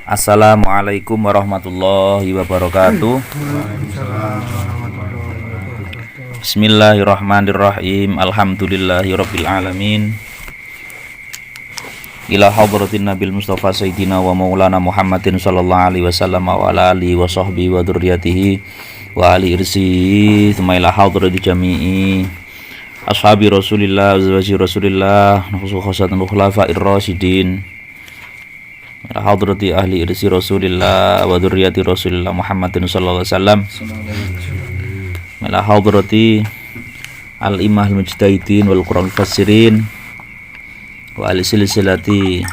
Assalamualaikum warahmatullahi wabarakatuh. Bismillahirrahmanirrahim. Alhamdulillahirabbil alamin. Ila hadratin Nabil Mustafa Sayyidina wa Maulana Muhammadin sallallahu alaihi wasallam wa ala alihi wa sahbihi wa dzurriyyatihi wa ali irsi tsumma ila hadrati jami'i ashabi Rasulillah wa zawji Rasulillah khususatan khulafa'ir rasyidin hadrati ahli irsi Rasulillah wa dzurriyyati Rasulillah Muhammadin sallallahu alaihi wasallam ila hadrati al-imah al-mujtahidin wal Qur'an al-fassirin wa ahli silsilati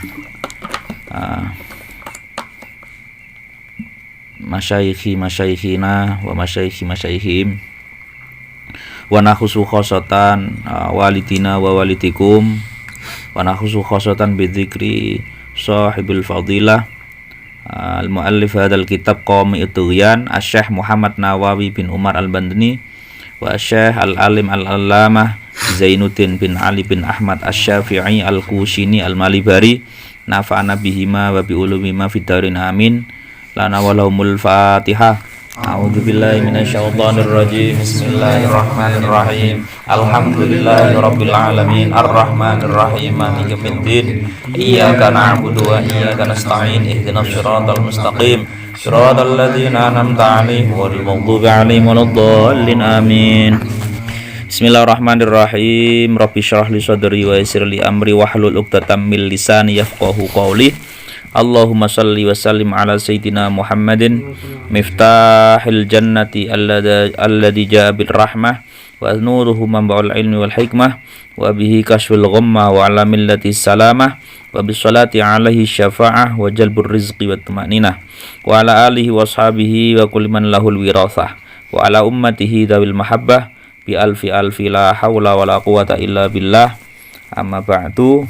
masyaykhina wa masyaykhihim wa nakhusu khosatan walidina wa walidikum wa nakhusu khosatan bidzikri sahibul fadilah al-muallif hadzal kitab Qawmi Tughyan Asy-Syaikh Muhammad Nawawi bin Umar Al-Bandani wa Asy-Syaikh Al-Alim Al-Allamah Zainuddin bin Ali bin Ahmad Asy-Syafi'i Al-Qushini Al-Malibari nafa'ana bihima wa bi ulumihima fid darin amin lana walahumul Fatihah. A'udzu billahi minasyaitonir rajim. Bismillahirrahmanirrahim. Alhamdulillahirabbil alamin arrahmanir rahim maliki yaumiddin. Iyyaka na'budu wa iyyaka nasta'in. Ihdinas siratal mustaqim. Siratal ladzina an'amta 'alaihim ghairil maghdubi 'alaihim waladdallin. Amin. Bismillahirrahmanirrahim. Rabbi shrah li sadri wa yassir li amri wahlul 'uqdatam min lisani yafqahu qawli. Allahumma salli wa sallim ala sayyidina Muhammadin miftahil jannati alladhi ja'a bil rahmah wa nuruhu manba'ul ilmi wal hikmah wa bihi kashful ghammah wa ala millati salamah wa bisolati alaihi syafa'ah wa jalbur rizqi wa tumaninah wa ala alihi wa ashabihi wa kulli man lahul wirathah wa ala ummatihi dawil mahabbah bi alfi la hawla wa la quwata illa billah. Amma ba'du.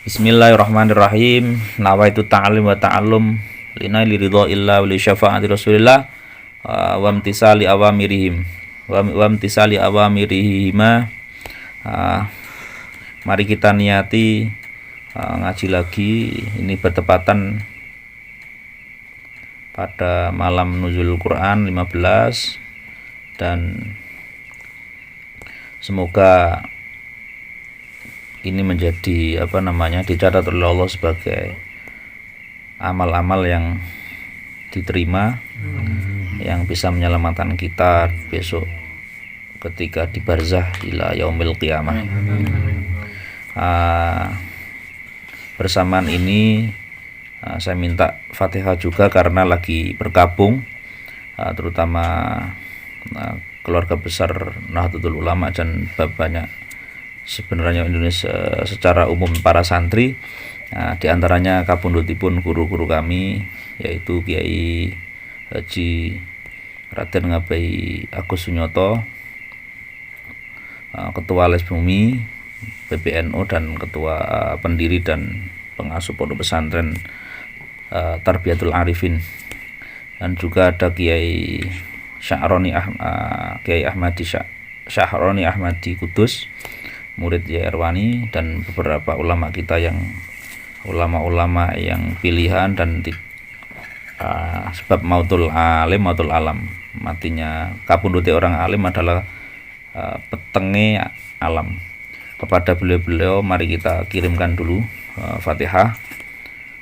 Bismillahirrahmanirrahim. Nawaitu ta'alim wa ta'allum linaili ridha illa wa li syafa'ati Rasulillah wa imtisali awamirihim wa imtisali awamirihima. Mari kita niati ngaji lagi. Ini bertepatan pada malam nuzul Quran 15 dan semoga ini menjadi dicatat oleh Allah sebagai amal-amal yang diterima, yang bisa menyelamatkan kita besok ketika di barzah ila yaumil qiyamah. Bersamaan ini saya minta Fatihah juga karena lagi bergabung terutama keluarga besar Nahdlatul Ulama dan banyak sebenarnya Indonesia secara umum para santri, di antaranya kapundhutipun guru-guru kami yaitu Kiai Haji Raden Ngabai Agus Sunyoto, Ketua Les Bumi PBNU dan Ketua pendiri dan pengasuh pondok pesantren Tarbiyatul Arifin, dan juga ada Kiai Kiai Syahroni Ahmadi Kudus murid Yairwani, dan beberapa ulama kita yang ulama-ulama yang pilihan dan sebab mautul alam, matinya kapundhute orang alim adalah petenge alam. Kepada beliau-beliau mari kita kirimkan dulu Fatihah.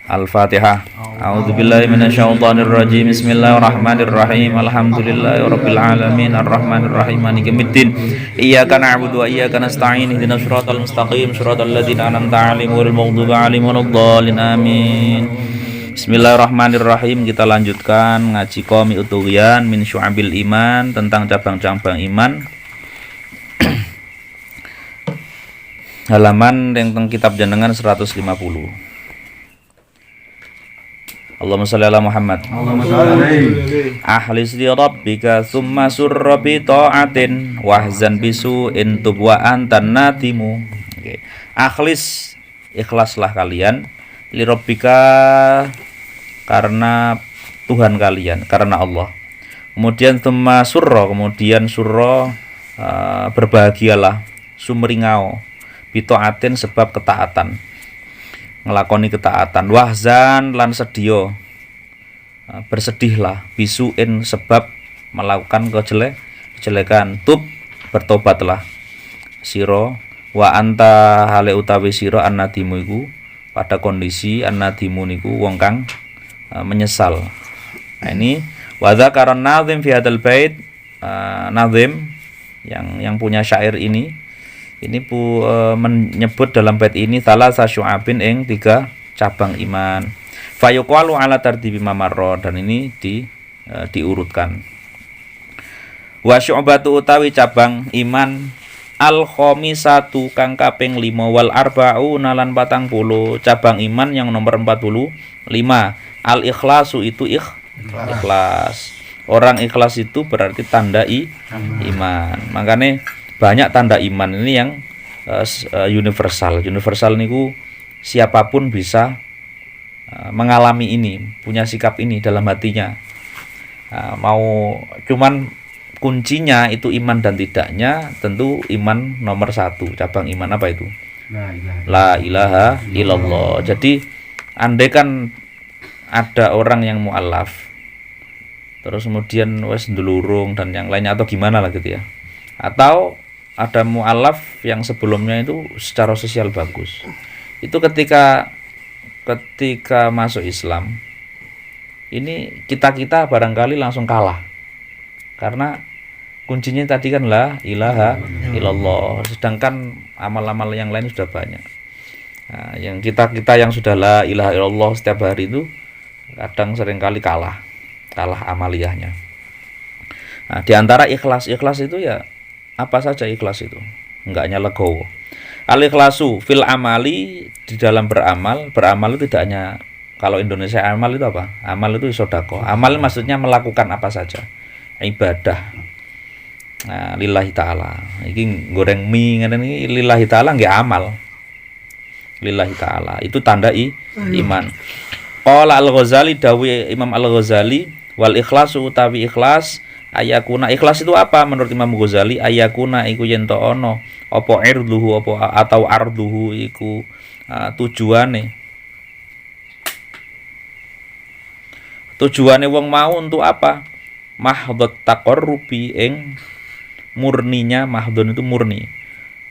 Al-Fatihah. A'udzubillahi minasyaitonir rajim. Bismillahirrahmanirrahim. Alhamdulillahirabbil alamin arrahmanir rahim maliki yaumiddin. Iyyaka na'budu wa iyyaka nasta'in. Ihdinas siratal mustaqim. Siratal ladzina an'amta 'alaihim ghairil maghdubi 'alaihim waladdallin. Amin. Bismillahirrahmanirrahim. Kita lanjutkan ngaji Qawmi Tughyan min syu'abil iman, tentang cabang-cabang iman. Halaman yang teng kitab jenengan 150. Allahumma shalli ala Muhammad. Allahumma shalli Ahlis li rabbika thumma surra bi ta'atin wahzan bisu'in tub wa antan natimu. Akhlis, ikhlaslah kalian li rabbika, karena Tuhan kalian, karena Allah. Kemudian thumma surra, kemudian surra, berbahagialah, sumringao bi ta'atin, sebab ketaatan. ngelakoni ketaatan. Wahzan lan sedya, bersedihlah, bisuin sebab melakukan kejelekan. Tub, bertobatlah sira, wa anta hale utawi sira annadimu iku pada kondisi annadimu niku wong kang menyesal. Nah, ini wa dzakara nazim fi hadzal bait, nazim yang punya syair ini menyebut dalam bait ini thalatsa syu'abin ing 3 cabang iman. Fayuqalu ala tartibi mamarra, dan ini diurutkan. Wa syu'batu utawi cabang iman al khamisatu kang kaping 5 wal arba'una lan 40, cabang iman yang nomor 45. Al ikhlasu itu ikhlas. Orang ikhlas itu berarti tanda iman. Makanya banyak tanda iman ini yang universal. Universal niku siapapun bisa mengalami ini, punya sikap ini dalam hatinya. Mau cuman kuncinya itu iman dan tidaknya, tentu iman nomor 1. Cabang iman apa itu? La ilaha illallah. Jadi andai kan ada orang yang mu'alaf, terus kemudian wes ndulurung dan yang lainnya atau gimana lah gitu ya, atau ada mu'alaf yang sebelumnya itu secara sosial bagus, itu ketika masuk Islam ini kita barangkali langsung kalah, karena kuncinya tadi kan la ilaha illallah, sedangkan amal-amal yang lain sudah banyak. Nah, yang kita yang sudah la ilaha illallah setiap hari itu kadang seringkali kalah amaliyahnya. Nah, di antara ikhlas itu ya apa saja ikhlas itu, enggaknya legowo. Al ikhlasu fil amali, di dalam beramal itu tidak hanya, kalau Indonesia amal itu apa? Amal itu sedekah. Amal maksudnya melakukan apa saja, ibadah. Nah, lillahi ta'ala. Iki goreng mie ngene iki lillahi ta'ala nggih amal. Lillahi ta'ala itu tanda iman. Qala Al-Ghazali, dawi Imam Al-Ghazali, wal ikhlasu utawi ikhlas ayakuna, ikhlas itu apa menurut Imam Ghazali? Ayakuna iku yen to ono apa irduhu apa atau arduhu iku tujuane wong mau untuk apa? Mahdhut taqarrubi ing murninya, mahdhun itu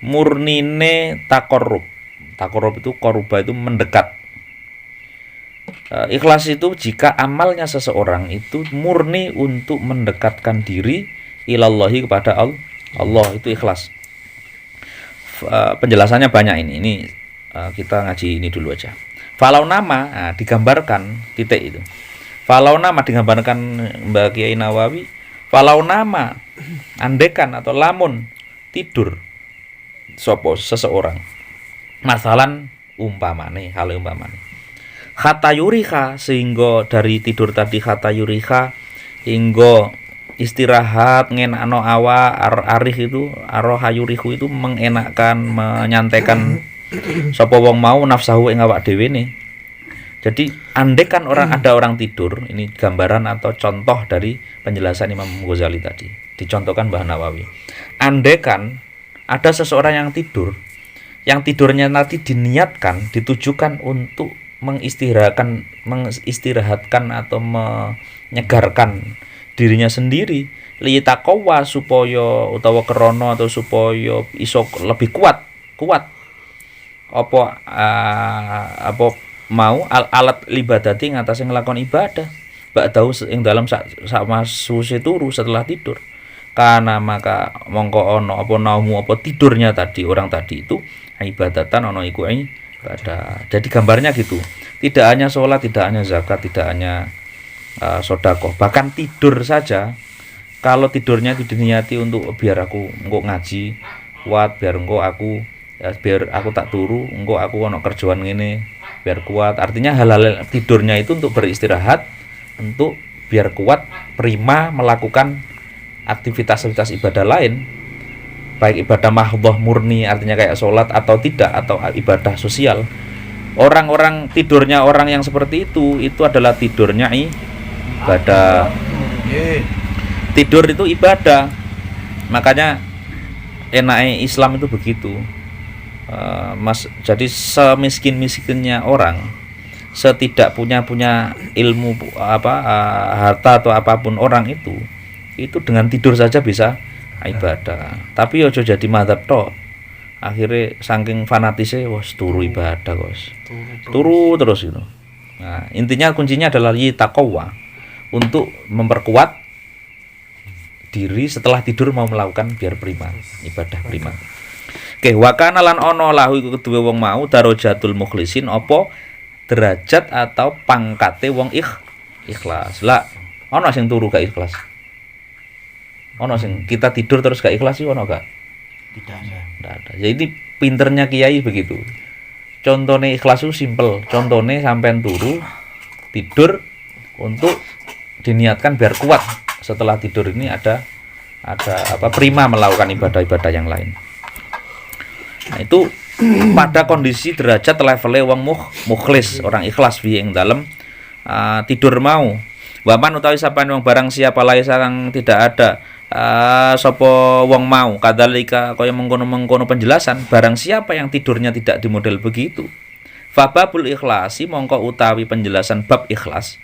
murnine taqarrub itu qaruba itu mendekat. Ikhlas itu jika amalnya seseorang itu murni untuk mendekatkan diri ilallahi, kepada Allah, itu ikhlas. Penjelasannya banyak ini kita ngaji ini dulu aja. Falau nama digambarkan titik itu. Falau nama digambarkan Mbak Kiai Nawawi. Falau nama andekan atau lamun tidur seseorang, masalan umpamane khata yuriha, sehingga dari tidur tadi khata yuriha hingga istirahat ngenakno awa arih itu aroha yurihu itu mengenakkan, menyantaikan sapa wong mau nafsahu ing awak dhewe ne. Jadi andekan ada orang tidur, ini gambaran atau contoh dari penjelasan Imam Ghazali tadi, dicontohkan Mbah Nawawi. Andekan ada seseorang yang tidur, yang tidurnya nanti diniatkan, ditujukan untuk mengistirahatkan atau menyegarkan dirinya sendiri, liyataqwa, supaya utawa krana atau supaya iso lebih kuat apa mau alat libadati ngatasi ngelakon ibadah ba'dahu ing dalam sama susi turu setelah tidur. Karena maka mongko ono apa naumu apa tidurnya tadi orang tadi itu ibadatan ono iku ibadah. Jadi gambarnya gitu. Tidak hanya sholat, tidak hanya zakat, tidak hanya sedekah, bahkan tidur saja. Kalau tidurnya itu diniati untuk biar aku engko ngaji kuat, biar aku tak turu, engko aku ono kerjaan ngene biar kuat. Artinya hal-hal tidurnya itu untuk beristirahat, untuk biar kuat prima melakukan aktivitas ibadah lain, baik ibadah mahdhah murni artinya kayak sholat atau tidak, atau ibadah sosial. Orang-orang tidurnya orang yang seperti itu adalah tidurnya ibadah. Tidur itu ibadah. Makanya enaknya Islam itu begitu. Jadi semiskin-miskinnya orang, setidak punya ilmu harta atau apapun orang itu dengan tidur saja bisa ibadah. Tapi ojo jadi madzhab tok. Akhirnya saking fanatisnya wes turu ibadah kos. Turu terus gitu. Nah, intinya kuncinya adalah taqwa, untuk memperkuat diri setelah tidur mau melakukan biar prima, ibadah prima. Oke, wa kana lan ana lahu iku kedue wong mau darajatul mukhlisin apa derajat atau pangkate wong ikhlas. Lah, ana sing turu gak ikhlas. Ana sing kita tidur terus gak ikhlas sih ana gak? Tidak ada. Jadi pinternya kiai begitu. Contohnya ikhlas itu simple. Contohnya sampean turu tidur untuk diniatkan biar kuat setelah tidur ini ada prima melakukan ibadah-ibadah yang lain. Nah, itu pada kondisi derajat levelnya wong mukhlis, orang ikhlas fi ing dalem tidur mau. Waman utawi sapane wong barang siapa lae sareng tidak ada sapa wong mau kadzalika kaya mengkono-mengkono penjelasan barang siapa yang tidurnya tidak di model begitu. Fababul ikhlasi mongko utawi penjelasan bab ikhlas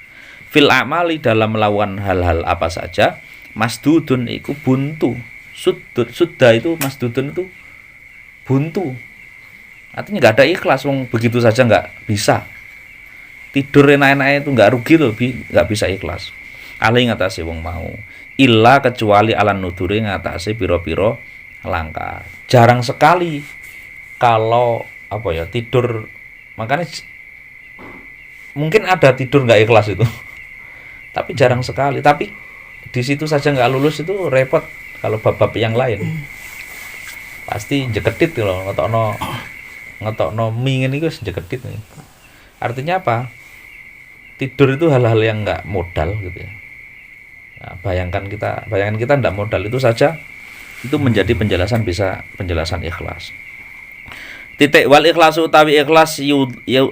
fil amali dalam melawan hal-hal apa saja masdudun iku buntu. Sudah itu masdudun itu buntu. Artinya nggak ada ikhlas, wong begitu saja nggak bisa. Tidur enak-enak itu nggak rugi loh, nggak bisa ikhlas. Ali ngatasi wong mau. Illa kecuali alan nuduri ngatasi piro-piro langkah. Jarang sekali kalau tidur, makanya mungkin ada tidur nggak ikhlas itu. Tapi jarang sekali. Tapi di situ saja nggak lulus itu repot kalau bab-bab yang lain. Pasti jeketit loh, ngetokno mingin itu jeketit nih. Artinya apa? Tidur itu hal-hal yang nggak modal gitu ya. Nah, bayangkan kita nggak modal itu saja, itu menjadi penjelasan ikhlas. Titik wal ikhlasu utawi ikhlas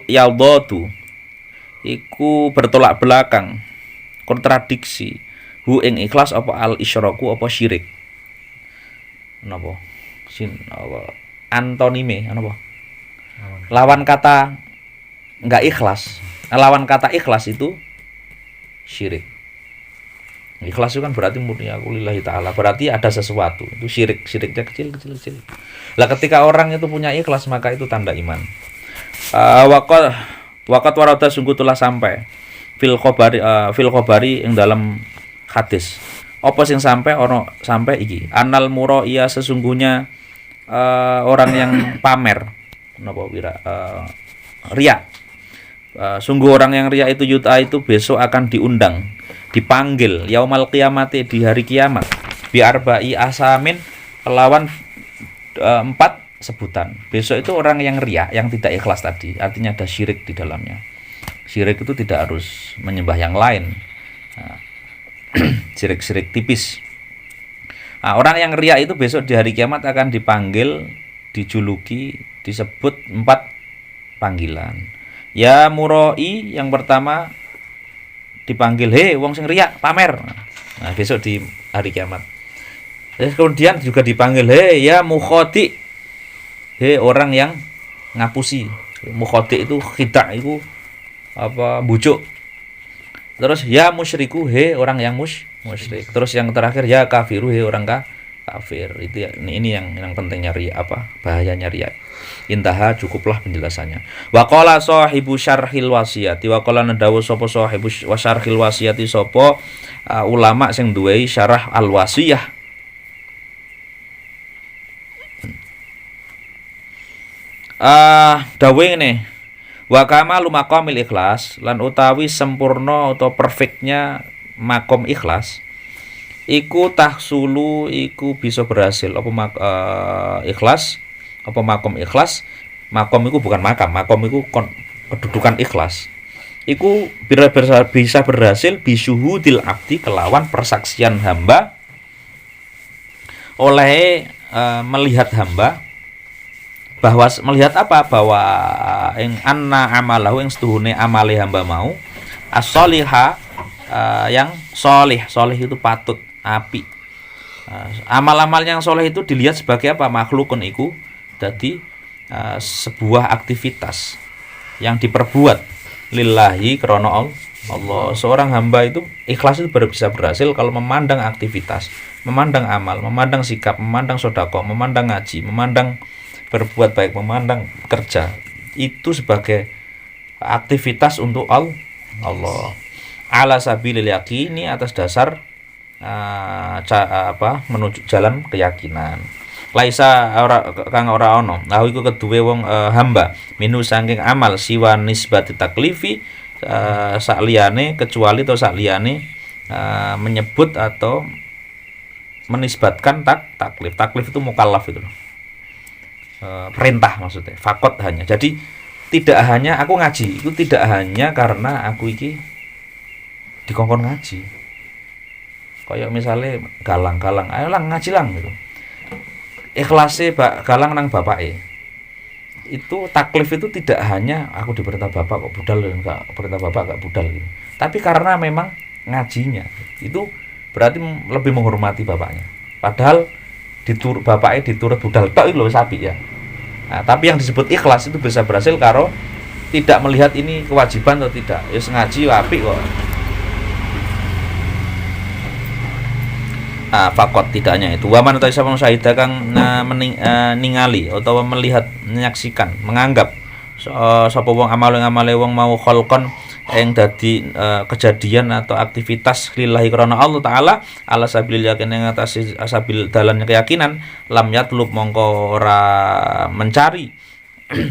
yaudatu iku bertolak belakang, kontradiksi hu ing ikhlas apa al isyraku apa syirik. Napa? Antonime napa? Lawan kata nggak ikhlas. Lawan kata ikhlas itu syirik. Ikhlas itu kan berarti murni aku lillahi ta'ala, berarti ada sesuatu. Itu syiriknya kecil. Lah ketika orang itu punya ikhlas maka itu tanda iman. Waqat warada sungguh telah sampai fil khobari yang dalam hadis. Apa sing sampai iki? Anal muro iya sesungguhnya orang yang pamer napa riya. Sungguh orang yang riya itu yuta itu besok akan dipanggil yaumal qiyamati di hari kiamat bi arba'i asamin kelawan 4 sebutan. Besok itu orang yang riya, yang tidak ikhlas tadi, artinya ada syirik di dalamnya. Syirik itu tidak harus menyembah yang lain. Nah, syirik tipis. Nah, orang yang riya itu besok di hari kiamat akan dipanggil, dijuluki, disebut 4 panggilan. Ya muroi yang pertama dipanggil, "He wong sing riya, pamer." Nah, besok di hari kiamat. Terus kemudian juga dipanggil, "He ya mukhoti." He orang yang ngapusi. Mukhoti itu khida' itu bujuk. Terus ya musyriku, he orang yang musyrik. Terus yang terakhir ya kafiru, he orang kafir. Itu ya, ini yang pentingnya riya, bahayanya riya. Intaha, cukuplah penjelasannya. Wa qala sahibu syarhil wasiyati, wa qala nadawu sapa sahibu syarhil wasiyati sapa ulama sing duwe syarah al wasiyah. Dawe ngene. Wa kamalu maqamil ikhlas, lan utawi sempurna atau perfectnya makom ikhlas iku tahsulu iku bisa berhasil apa ikhlas apa makom ikhlas. Makom itu bukan makam itu kedudukan ikhlas. Iku bisa berhasil bisyuhudil abdi kelawan persaksian hamba oleh melihat hamba bahwa melihat apa? Bahwa ing anna amalahu ing setuhune amale hamba mau as-sholiha yang solih itu patut api. Amal-amal yang soleh itu dilihat sebagai apa? Makhlukun iku dadi sebuah aktivitas yang diperbuat lillahi krana Allah. Seorang hamba itu ikhlas itu baru bisa berhasil kalau memandang aktivitas, memandang amal, memandang sikap, memandang sedekah, memandang ngaji, memandang berbuat baik, memandang kerja itu sebagai aktivitas untuk Allah. Ala sabilil yaqini, atas dasar menuju jalan keyakinan. Laisa kang ora ana lahu iku keduwe wong hamba minu saking amal siwa nisbati taklifi sakliyane kecuali atau sakliyane menyebut atau menisbatkan taklif. Taklif itu mukallaf itu. Perintah maksudnya. Fakot hanya. Jadi tidak hanya aku ngaji, itu tidak hanya karena aku iki dikongkon ngaji. Kayak misalnya galang, ayo lang ngaji lang gitu. Ikhlase galang nang bapake. Itu taklif itu tidak hanya aku diperintah bapak kok budal enggak, perintah bapak enggak budal gitu. Tapi karena memang ngajinya itu berarti lebih menghormati bapaknya. Padahal bapaknya diturut budal tok iki lho sapi ya. Nah, tapi yang disebut ikhlas itu bisa berhasil karo tidak melihat ini kewajiban atau tidak. Ya ngaji apik kok. Fakot tidak hanya itu. Waman utawi sapa syahida kang ningali utawa melihat, menyaksikan, menganggap sapa wong amale wong mau kholqon yang dadi kejadian atau aktivitas lillahi krana Allah taala ala sabilil yakin ing atase sabil dalan keyakinan lam yatlub mongko ora mencari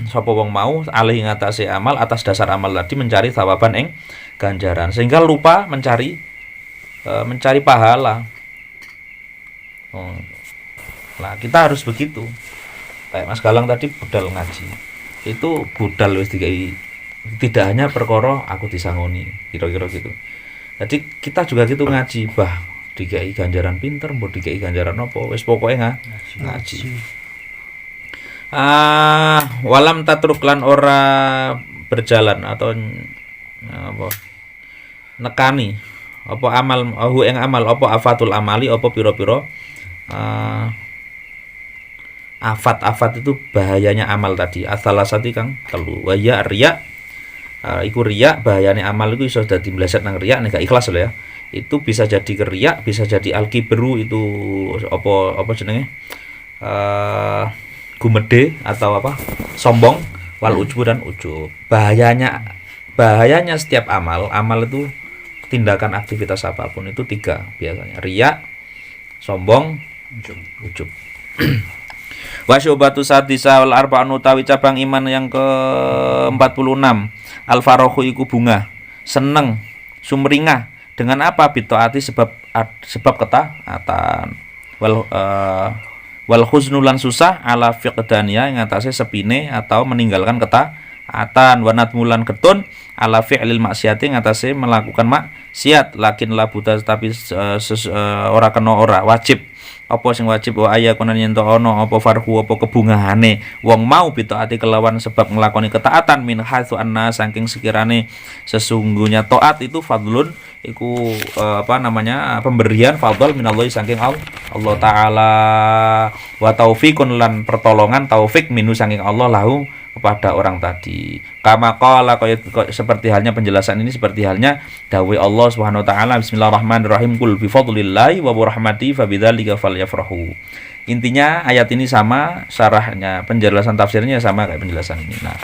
sapa wong mau alih ing atase amal atas dasar amal tadi mencari thawaban ing ganjaran sehingga lupa mencari pahala. Nah, kita harus begitu. Kayak Mas Galang tadi budal ngaji. Itu budal wis dikai tidak hanya perkara aku disangoni, kira-kira gitu. Jadi kita juga gitu ngaji, dikai ganjaran pinter, mbok dikai ganjaran apa, wis pokoke ngaji. Walam tatruk lan ora berjalan atau apa nekani apa amal ing amal apa afatul amali apa pira-pira afat itu bahayanya amal tadi asalasati kang telu waya riya iku riya bahayane amal iku iso dadi mleset nang riya nek gak ikhlas lho ya itu bisa jadi riya bisa jadi al-kibru itu apa jenenge gumede atau apa sombong wal ujbu dan ujub bahayanya setiap amal itu tindakan aktivitas apapun itu tiga biasanya riya sombong ujub. Wa syubatu sadisa wal arba'un utawi cabang iman yang ke-46 al farahu iku bunga seneng sumringah dengan apa bitaati sebab ketaatan wal huznu lan susah ala fiqdaniya ing atase sepine atau meninggalkan ketaatan wa nadmulan ketun ala fi'lil maksiati ing atase melakukan maksiat lakin la buta tapi ora kena ora wajib apa sing wajib wa ayakunan yen to ana apa farhu apa kebungahane wong mau bitaati kelawan sebab nglakoni ketaatan min haitsu anna saking sekirane sesungguhnya taat itu fadlun iku pemberian fadl minallahi saking Allah taala wa taufiqun lan pertolongan taufik minu saking Allah lahu kepada orang tadi. Kama qala seperti halnya penjelasan ini seperti halnya dawuh Allah Subhanahu wa taala bismillahirrahmanirrahim qul bi fadlillahi wa bi rahmatihi fabidzalika falyafrahu. Intinya ayat ini sama syarahnya, penjelasan tafsirnya sama kayak penjelasan ini. Nah,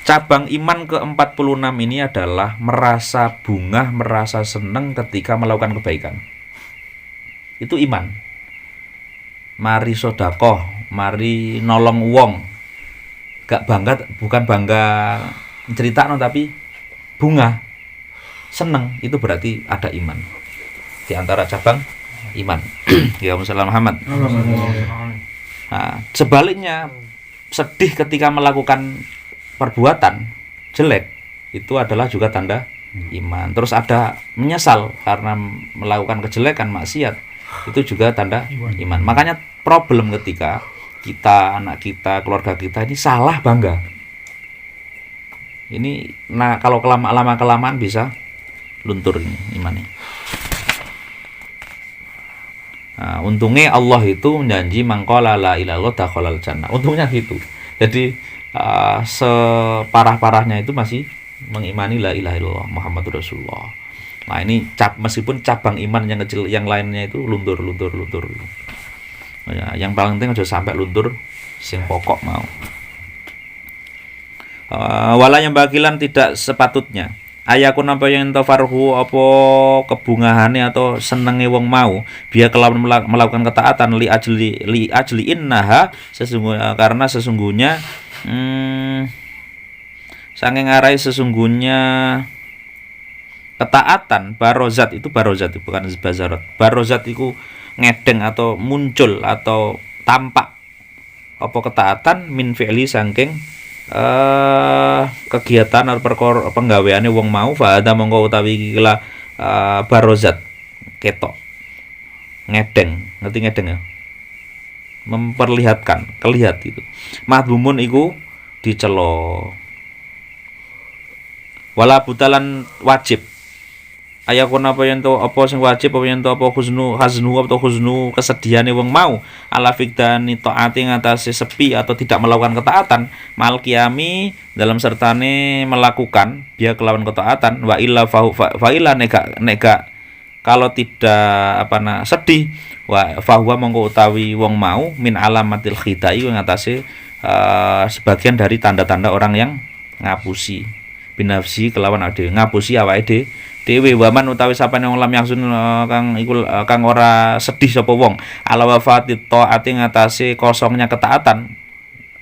cabang iman ke-46 ini adalah merasa bungah, merasa senang ketika melakukan kebaikan. Itu iman. Mari sedekah, mari nolong wong. Gak bangga, bukan bangga cerita tapi bunga seneng itu berarti ada iman di antara cabang iman. Ya Muhammad. Nah, sebaliknya sedih ketika melakukan perbuatan jelek itu adalah juga tanda iman. Terus ada menyesal karena melakukan kejelekan maksiat itu juga tanda iman. Makanya problem ketika kita, anak kita, keluarga kita ini salah bangga. Ini kalau kelamaan bisa luntur ini imannya. Nah, untungnya Allah itu menjanji mangqala la ilaha illallah dakhalal jannah. Untungnya gitu. Jadi separah-parahnya itu masih mengimani la ilaha illallah Muhammadur Rasulullah. Nah, ini meskipun cabang iman yang kecil yang lainnya itu luntur. Ya, yang paling penting aja sampai luntur sing pokok mau. Wala yang bagilan tidak sepatutnya ayakun apa yang farhu apa kebungahane atau senenge wong mau biar kelawan melakukan ketaatan li ajli innaha sesungguhnya karena sesungguhnya saking ngarai sesungguhnya ketaatan barozat itu bukan bazarat. Barozat itu ngedeng atau muncul atau tampak apa ketaatan min fi'li saking kegiatan atau perkara penggaweane wong mau fa ada mongko utawi iki barozat ketok ngedeng, ngerti ngedeng ya, memperlihatkan kelihat itu madhumun iku dicelo wala butalan wajib ayakun apa yen to apa sing wajib apa yen to apa huznu atau huznu kesedihane wong mau ala fikdani taati ngatasi sepi atau tidak melakukan ketaatan mal qiyami dalam sertane melakukan dia kelawan ketaatan wa illa fa illa nega kalau tidak sedih wa fahuwa mongko utawi wong mau min alamatil khidai ngatasi sebagian dari tanda-tanda orang yang ngapusi binafsi kelawan ade ngapusi awake dhewe waman utawi sapane wong lam yaksun kang ora sedih sapa wong ala wafati taati ngatasi kosongnya ketaatan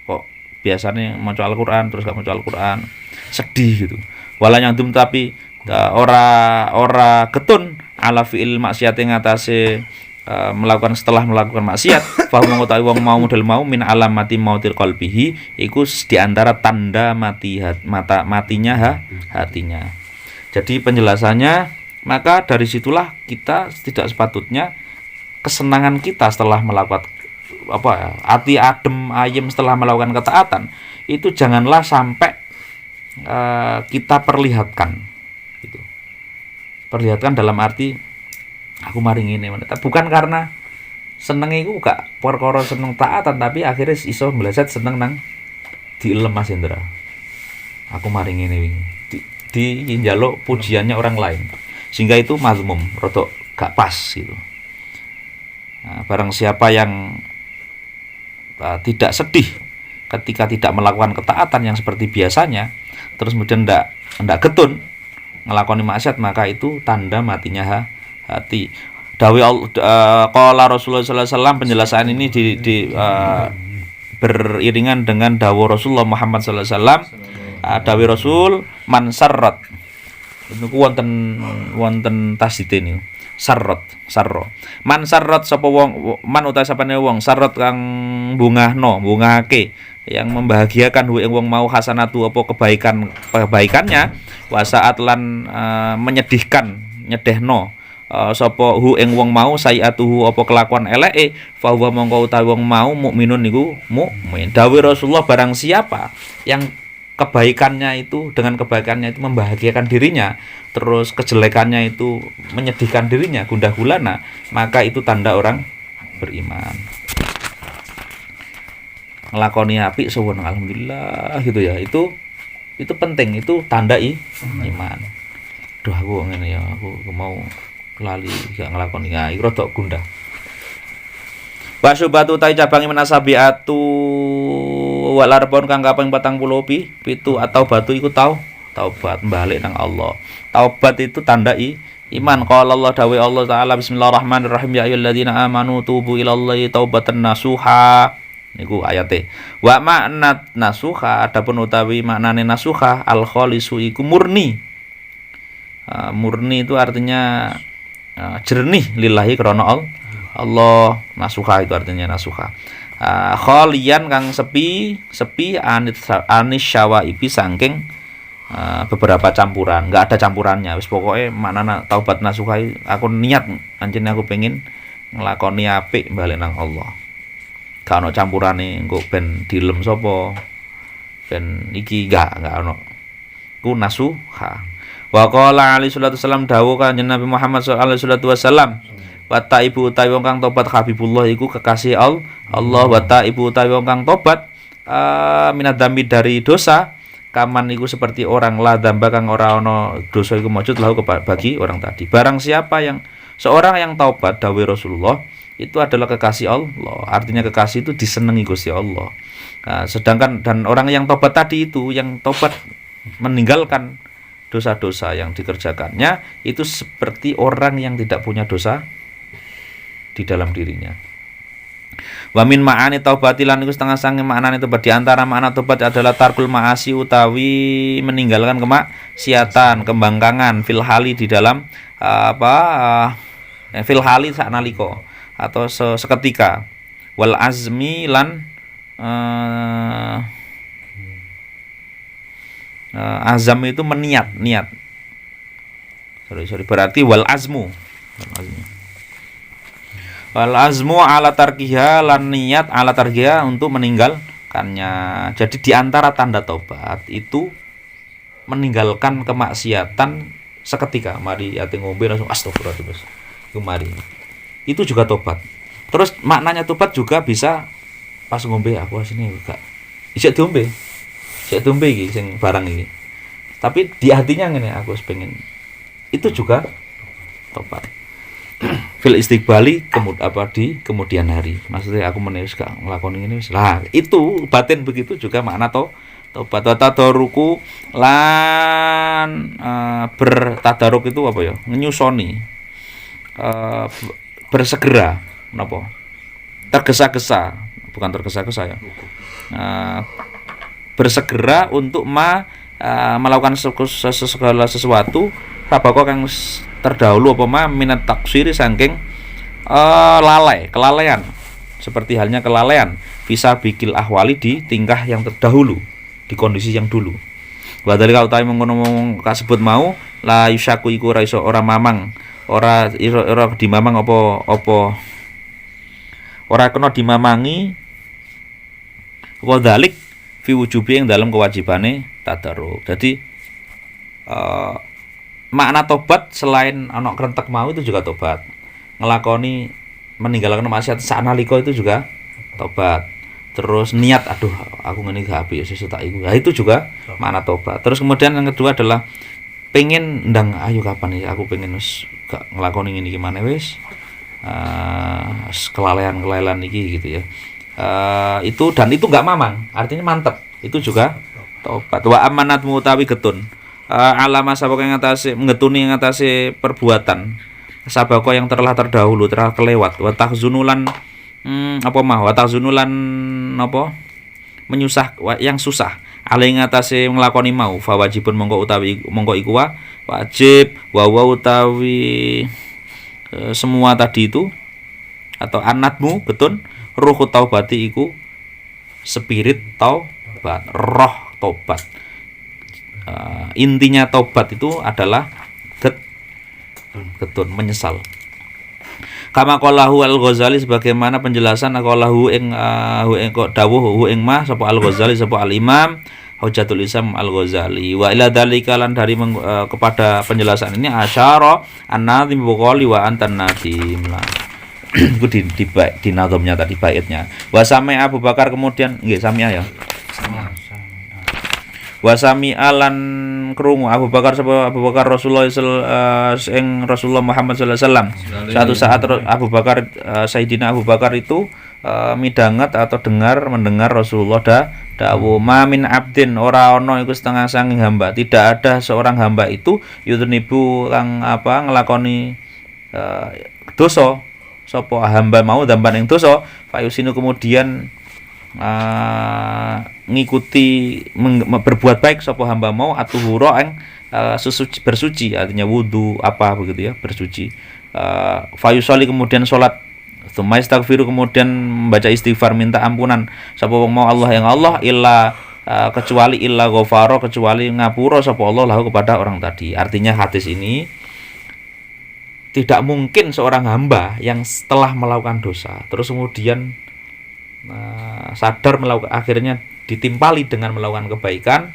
kok biasanya maca Al-Qur'an terus gak maca Al-Qur'an sedih gitu wala nyandum tapi ora getun ala fi'il maksiat ngatasi melakukan setelah melakukan maksiat fa mengetahui wong mau model mau min alamati mautil qalbihi iku di antara tanda matinya hatinya. Jadi penjelasannya maka dari situlah kita tidak sepatutnya kesenangan kita setelah melakukan hati adem ayem setelah melakukan ketaatan itu janganlah sampai kita perlihatkan gitu. Perlihatkan dalam arti aku maring ini bukan karena seneng iku gak perkara seneng taatan tapi akhirnya iso meleset seneng nang diilem Mas Indra. Aku maring ini di njaluk pujiannya orang lain. Sehingga itu mazmum, rodok gak pas gitu. Nah, barang siapa yang tidak sedih ketika tidak melakukan ketaatan yang seperti biasanya, terus kemudian ndak getun ngelakoni maksiat, maka itu tanda matinya hati. Qala Rasulullah sallallahu alaihi wasallam, penjelasan ini beriringan dengan dawuh Rasulullah Muhammad sallallahu alaihi wasallam. Dawuh Rasul man sarrat. Niku wonten tasdite niku. Sarro. Man sarrat sapa wong man utawa sapane wong sarrat kang bungahake yang membahagiakan ing wong mau hasanatu apa kebaikannya wa saat lan nyedehno sapa hu ing wong mau sayiatuhu apa kelakuan eleke fa huwa mongko utawi wong mau mukminun niku mukmin. Dawuh Rasulullah barang siapa yang kebaikannya itu dengan kebaikannya itu membahagiakan dirinya terus kejelekannya itu menyedihkan dirinya gundah gulana maka itu tanda orang beriman. Ngelakoni apik suwun alhamdulillah gitu ya, itu penting, itu tanda iman. Duh aku ngene ya, aku mau lali gak ngelakoni ya iku rada gundah. Wasubatu tai cabang menasabiatu walarpon kang kaping 40 pitu atau batu iku taubat balik nang Allah. Taubat itu tanda iman. Qala Allah dawe Allah taala bismillahirrahmanirrahim ya ayyuhalladzina amanu tubu ilallahi taubatan nasuha. Niku ayate. Wa makna nasuha adapun utawi maknane nasuha al khalisu iku murni. Murni itu artinya jernih lillahi krana Allah. Nasuha itu artinya nasuha. Khalian kang sepi anis syawaibi saking beberapa campuran, enggak ada campurannya. Wis pokoke maknana taubat nasuha aku niat anjene aku pengen nglakoni apik balik nang Allah. Gak ono campurane engko ben dilem sapa. Ben iki enggak ono. Ku nasuha. Wa qala alaihi salatu wasallam dawuh Kanjeng Nabi Muhammad sallallahu alaihi wasallam wa taibu utawi wong kang tobat habibullah iku kekasih Allah wa taibu utawi wong kang tobat minadami dari dosa, kaman iku seperti orang la dzamba kang ora ana dosa iku mujud lahu bagi orang tadi. Barang siapa yang seorang yang taubat dawuh Rasulullah itu adalah kekasih Allah. Artinya kekasih itu disenangi Gusti Allah. Nah, sedangkan dan orang yang taubat tadi itu yang taubat meninggalkan dosa-dosa yang dikerjakannya itu seperti orang yang tidak punya dosa di dalam dirinya. Wa min ma'ani taubati lan iku setengah sange maknane tobat. Di antara makna tobat adalah tarkul ma'asi utawi meninggalkan kemaksiatan, kembangkangan fil hali di dalam fil hali saknalika atau seketika. Wal azmi lan azam itu niat. Sorry berarti wal azmu. Wal azmu ala tarkiha lan niat ala tarkiha untuk meninggalkannya. Jadi di antara tanda taubat itu meninggalkan kemaksiatan seketika. Mari ate ngombe langsung astagfirullah. Itu mari. Itu juga tobat. Terus maknanya tobat juga bisa pas ngombe aku asine gak isik diombe. Isik diombe iki sing barang iki. Tapi di hatinya ngene aku pengen. Itu juga tobat. Fil istiqbali di kemudian hari. Maksudnya aku menulis gak nglakoni ngene wis. Lah, itu batin begitu juga makna tobat. Tadaruku lan bertadaruk itu apa ya? Nyusoni. Bersegera napa? Tergesa-gesa, bukan tergesa-gesa ya. Bersegera untuk melakukan segala sesuatu sabako kang terdahulu apa minat taksiri saking kelalaian seperti halnya kelalaian bisa bikil ahwali di tingkah yang terdahulu di kondisi yang dulu. Wa dalika utawi mengkono kasebut mau la yusaku iku ora iso ora mamang ora dimamang apa ora kena dimamangi wa dzalik fi wujubi ing dalam kewajibane tadarruk. Jadi makna tobat selain ana krentek mau itu juga tobat. Ngelakoni meninggalkan maksiat sanalika itu juga tobat. Terus niat aduh aku ngene gak apik sesuk tak iku. Nah, itu juga makna tobat. Terus kemudian yang kedua adalah pengen ndang ayo kapan ya aku pengen wis gak ngelakoni ngene iki maneh wis. Kelalaian iki gitu ya. Itu dan itu enggak mamang, artinya mantep. Itu juga tobat. Wa amanat mutawi getun. Alama sabako yang atase ngetuni yang atase perbuatan sabako yang telah terdahulu telah kelewat wa tahzunulan wa tahzunulan menyusah yang susah ale ing atase nglakoni mau fa wajibun mongko iku wajib wa utawi semua tadi itu atau anatmu getun ruh taubati iku spirit taubat roh taubat. Intinya taubat itu adalah getun menyesal. Kama qalahu Al-Ghazali sebagaimana penjelasan qalahu ing dawuh ing mah sapa Al-Ghazali sapa Al-Imam Hujatul Islam Al-Ghazali wa ila dzalika lan dari kepada penjelasan ini asyara an-nazim buqali wa antan nadim lah. Itu di nazamnya tadi baitnya. Wa sami Abu Bakar kemudian nggih sami ya. Wasami alan krungu Abu Bakar Rasulullah ing Rasulullah Muhammad sallallahu alaihi wasallam. Suatu saat Abu Bakar Sayyidina Abu Bakar itu midanget atau mendengar Rasulullah dawuh min abdin ora ana iku setengah sanging hamba. Tidak ada seorang hamba itu yudnibu kang nglakoni dosa sapa hamba mau dzamban ing dosa fayusinu kemudian ngikuti berbuat baik sapa hamba mau atuhura ing bersuci artinya wudu apa begitu ya bersuci fayusoli kemudian salat tsumma istaghfiru kemudian membaca istighfar minta ampunan sapa wong mau Allah yang Allah illa kecuali illa ghafara kecuali ngapura sapa Allah lahu kepada orang tadi. Artinya hadis ini tidak mungkin seorang hamba yang setelah melakukan dosa terus kemudian sadar melakukan akhirnya ditimpali dengan melakukan kebaikan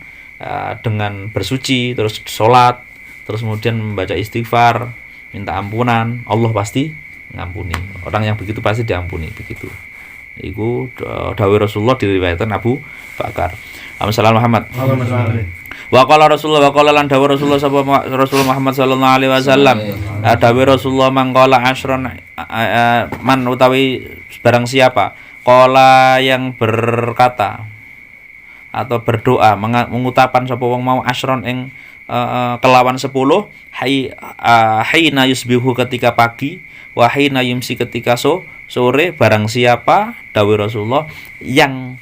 dengan bersuci terus sholat terus kemudian membaca istighfar minta ampunan Allah pasti ngampuni orang yang begitu pasti diampuni begitu Iku dawuh Rasulullah diriwayatkan Abu Bakar. Allahumma Muhammad. Wa qala Rasulullah wa qala lan dawuh Rasulullah sapa Rasulullah Muhammad sallallahu alaihi wasallam. Dawuh Rasulullah mangkala asyron man utawi barang siapa qala yang berkata atau berdoa mengutapan sapa wong mau asyron ing kelawan 10 haina yusbihu ketika pagi wa haina yumsi ketika sore barang siapa dawuh Rasulullah yang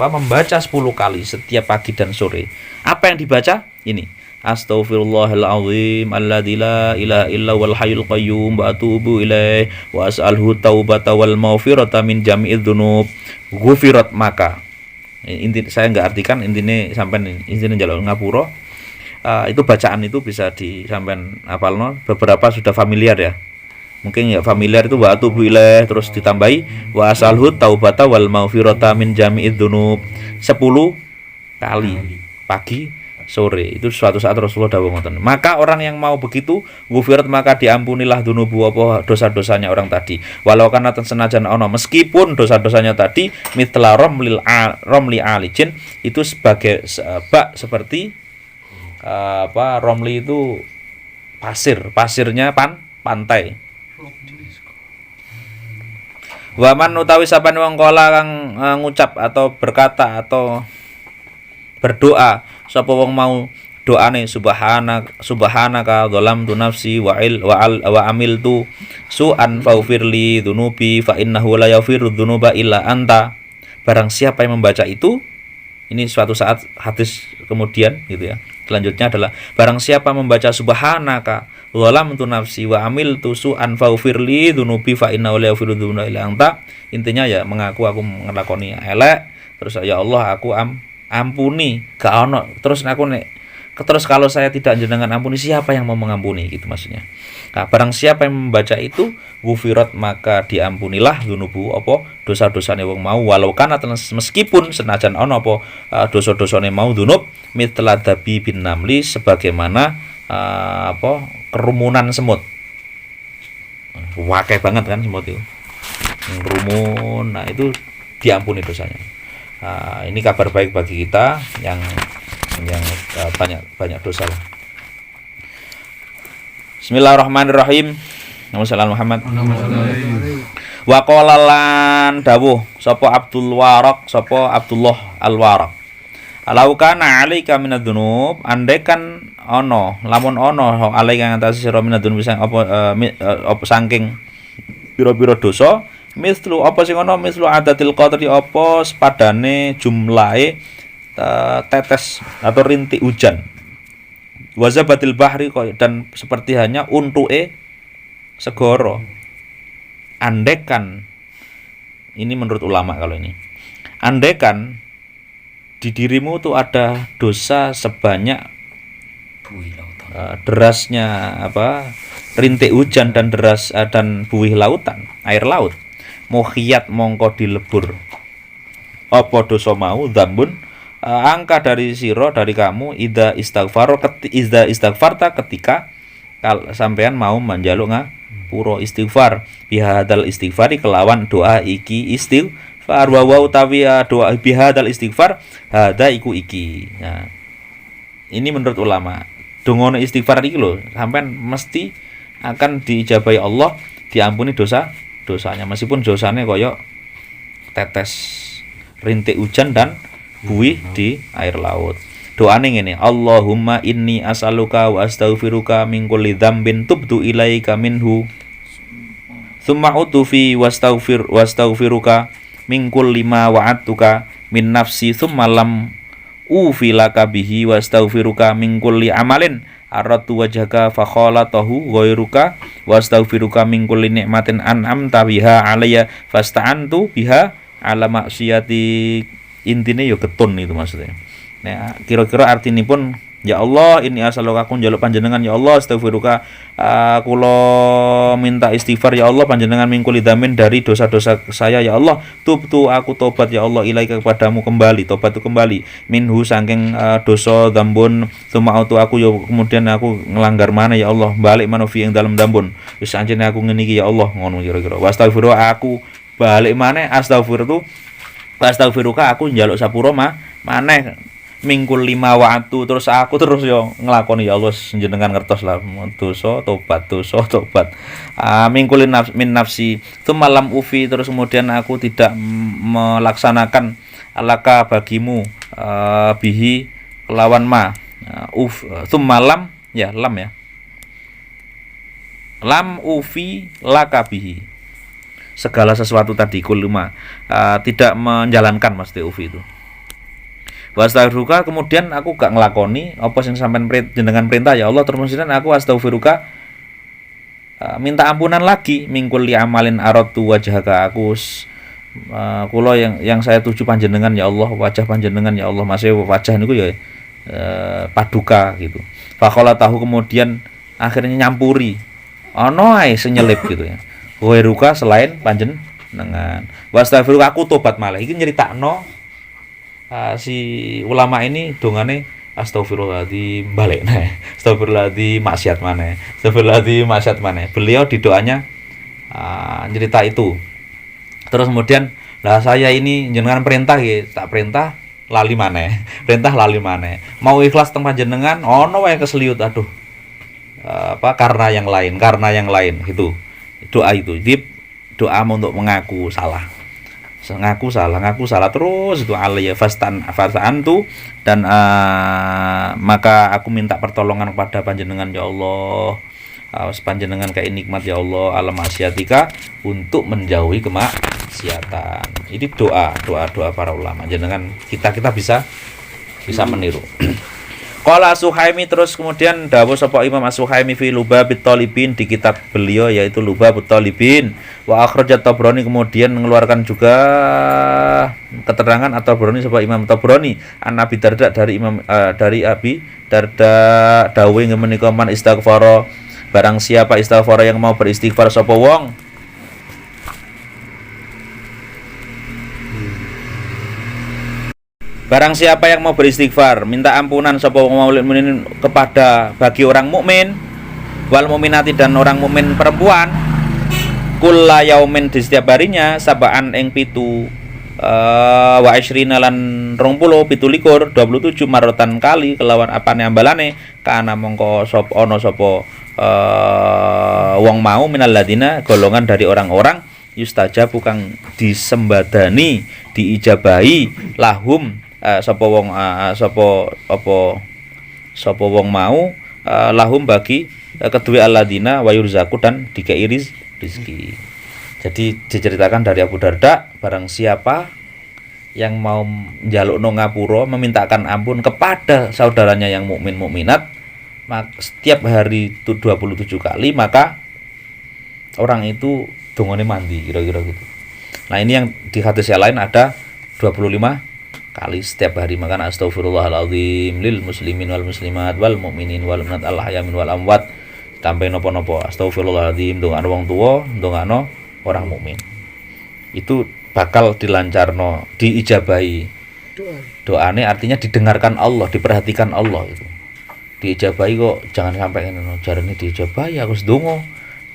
membaca 10 kali setiap pagi dan sore. Apa yang dibaca? Ini. Astaghfirullahalazim alladzi la ilaha illa wal hayyul qayyum wa atubu ilaih wa as'alhu taubata wal maghfirata min jami'idz dzunub ghufirat maka. Inti saya enggak artikan intine sampean intine njaluk ngapura. Itu bacaan itu bisa disampean hafalno, beberapa sudah familiar ya. Mungkin ya familiar itu wa atubu ilaih terus ditambahi wa asalhu taubata wal maghfirata min jami'idz dzunub 10 kali pagi sore. Itu suatu saat Rasulullah dawuh ngoten. Maka orang yang mau begitu ghufirat maka diampunilah dunubu apa dosa-dosanya orang tadi. Walau kana senajan ono meskipun dosa-dosanya tadi mitla romli alijin itu sebagai seperti romli itu pasirnya pantai. Waman utawi sapane wong kala kang ngucap atau berkata atau berdoa sapa wong mau doane subhanaka dzalamtu nafsi wa amiltu su'an faghfirli dzunubi fa innahu la yaghfiru dzunuba illa anta. Barang siapa yang membaca itu, ini suatu saat hadis kemudian gitu ya. Selanjutnya adalah barang siapa membaca subhanaka dzalamtu nafsi wa amiltu su'an faghfirli dzunubi fa innahu la yaghfiru dzunuba illa anta. Intinya ya mengaku aku ngelakoni elek, terus ya Allah aku ampuni gak ono terus kalau saya tidak jenengan ampuni siapa yang mau mengampuni gitu maksudnya. Nah, barang siapa yang membaca itu ghufirat maka diampunilah dzunubu apa dosa-dosane wong mau walau kana meskipun senajan ono apa dosa-dosane mau dzunub mitla dabi bin namli sebagaimana kerumunan semut. Wakai banget kan semut itu. Rumun. Nah, itu diampuni dosanya. Nah, ini kabar baik bagi kita yang banyak dosa lah. Bismillahirrahmanirrahim. Allahumma Muhammad. Wa qala lan dawuh sapa Abdullah Al-Waraq. Alau kana alaika minadz-dzunub andekan lamun ono alaika ngatasi sira minadz-dzunub apa saking pira-pira dosa mislu apa sing ana mislu adatil qatri apa sepadane jumlahe tetes atau rintik hujan wazabatil bahri dan seperti hanya untuke segara. Andekan ini menurut ulama kalau ini andekan di dirimu tuh ada dosa sebanyak derasnya rintik hujan dan deras dan buih lautan air laut mukhiyat mongko dilebur apa dosa mau dzambun angka dari siro dari kamu ida istighfarta ketika sampean mau menjaluk ngapura istighfar bihadal istighfari kelawan doa iki istighfar wa utawi doa bihadal istighfar hada iku iki. Nah, ini menurut ulama dongono istighfar iki lho sampean mesti akan diijabahi Allah, diampuni dosanya meskipun dosanya koyo tetes rintik hujan dan buih di air laut. Doane ngene, Allahumma inni as'aluka wa astaghfiruka min kulli dzambin tubtu ilaika minhu. Tsumma utufi wastaghfiruka min kulli ma wa'adtuka min nafsi tsumma lam ufilaka bihi wastaghfiruka min kulli amalin aratu wajhaka fa khalatahu ghairuka wastaghfiruka min kulli ni'matin an'amta biha alayya fasta'antu biha ala maksiyati. Intine yo ketun itu maksudnya. Nah, kira-kira artinipun ya Allah ini as'aluka aku njaluk panjenengan ya Allah astaghfiruka kula minta istighfar ya Allah panjenengan min kulli dzamin dari dosa-dosa saya ya Allah tubtu aku tobat ya Allah ilaika kepadamu kembali tobat itu kembali minhu saking dosa dzambun tsuma'utu aku yo kemudian aku ngelanggar mana ya Allah balik manofi yang dalam dzambun wis anjene aku ngene iki ya Allah ngono kira-kira wastaghfiru aku balik maneh astagfiruka aku njaluk sapura maneh mingkul 5 waktu terus aku terus yo nglakoni ya Allah jenengan ngertos lah dosa tobat mingkulin min nafsi itu malam ufi terus kemudian aku tidak melaksanakan alaka bagimu bihi kelawan malam ya lam ufi laka bihi segala sesuatu tadi kuluma tidak menjalankan mesti ufi itu. Wastaghfiruka kemudian aku gak ngelakoni apa sing sampean jenengan perintah ya Allah terus aku astaghfiruka minta ampunan lagi mingkul li amalin aratu wajhaka aku kula yang saya tuju panjenengan ya Allah wajah panjenengan ya Allah masih wajah niku ya paduka gitu. Faqala tahu kemudian akhirnya nyampuri ana ae senyelip gitu ya. Ghairuka selain panjenengan. Wastaghfiruka aku tobat malah iki nyeritakno si ulama ini dongane astagfirullahaladzim balik astagfirullahaladzim maksiat maneh beliau di doanya cerita itu terus kemudian lah saya ini jenengan perintah ya tak perintah lali maneh mau ikhlas teng panjenengan ono wae keseliut aduh karena yang lain gitu doa itu jadi doa untuk mengaku salah terus itu alaiya fastantu dan maka aku minta pertolongan kepada panjenengan ya Allah panjenengan kayak nikmat ya Allah alam asyatika untuk menjauhi kemaksiatan. Ini doa para ulama jenengan kita bisa meniru. Qala Suhaimi terus kemudian dawuh sapa Imam As-Suhaimi fi Lubabut Talibin di kitab beliau yaitu Lubabut Talibin wa akhrajat Tabrani kemudian mengeluarkan juga keterangan atau Tabrani sapa Imam Tabrani an Abi Darda dari Abi Darda dawuh menika man istighfar barang siapa istighfar yang mau beristighfar sapa wong barang siapa yang mau beristighfar, minta ampunan sapa mukminin kepada bagi orang mukmin, wal mukminati dan orang mukmin perempuan, kulla yaumin di setiap harinya, sabaan ing 7 wa isrina lan 27 marotan kali kelawan apane ambalane kana mongko sapa ana sapa wong mau minal ladina golongan dari orang-orang yustajab kang disembadani diijabahi lahum sapa wong mau lahum bagi kedua alladzina wa yurzaku dan dikei rizki. Jadi diceritakan dari Abu Darda barang siapa yang mau njalukno ngapura memintakan ampun kepada saudaranya yang mukmin mukminat setiap hari itu 27 kali maka orang itu dongane mandi kira-kira gitu. Nah ini yang di hadis yang lain ada 25 kali setiap hari makan astagfirullahaladzim lil muslimin wal muslimat wal mu'minin wal mu'minat al ahyamin wal amwat sampai nopo-nopo astagfirullahaladzim dongano wong tua dongano orang mukmin itu bakal dilancarno diijabahi doane artinya didengarkan Allah diperhatikan Allah itu diijabahi kok jangan sampai ngono jarane diijabahi aku sedonga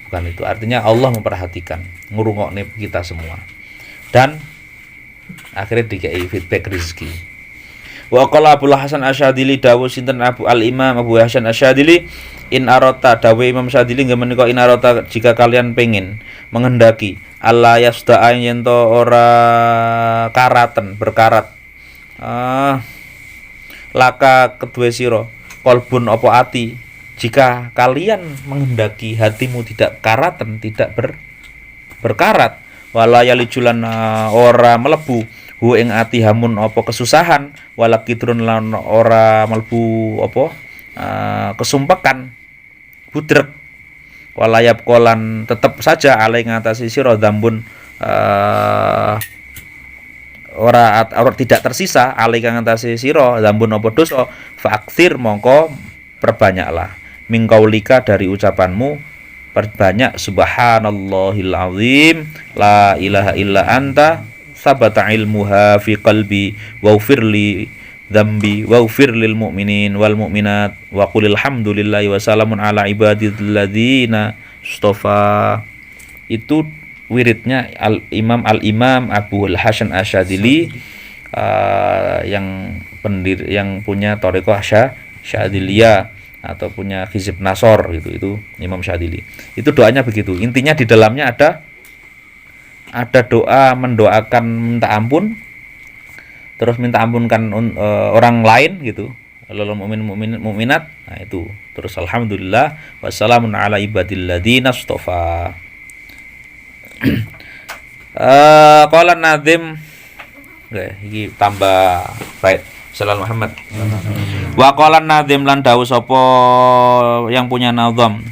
bukan itu artinya Allah memperhatikan ngurungokne kita semua dan akhirnya dikai feedback rezeki. Wa qala Abu Hasan Asyadili dawuh sinten Abu Al-Imam Abu Hasan Asyadili in arota dawuh Imam Asyadili nggih menika in arota jika kalian pengen menghendaki Allah yasda'a yen to ora karaten berkarat laka kedue sira kolbun apa ati jika kalian menghendaki hatimu tidak karaten tidak berkarat wala yalijulan ora mlebu hu ing ati hamun apa kesusahan wala kidrun lan ora mlebu apa kesumpekan budrek wala yabqalan tetep saja alai ngatasi sira dzambun ora tidak tersisa alai kang ngatasi sira dzambun apa dosa faktsir mongko perbanyaklah mingkaulika dari ucapanmu perbanyak subhanallahil azim la ilaha illa anta sabata ilmuha fi qalbi waghfirli dzambi waghfir lil mu'minin wal mu'minat wa qulil hamdulillahi wa salamun ala ibadilladzina istofa itu wiridnya Imam Abu Hasan Asyadzili, yang punya Thariqah Syadziliyah atau punya Hizib Nasor gitu, itu Imam Syadzili. Itu doanya begitu. Intinya di dalamnya ada doa mendoakan minta ampun, terus minta ampunkan orang lain gitu, lil mukminat. Nah itu. Terus alhamdulillah wassalamun ala ibadilladzina istofa. Qala Nazim, iki tambah bait Salal Muhammad. Wa qala Nazim lan dawuh sapa yang punya nazam.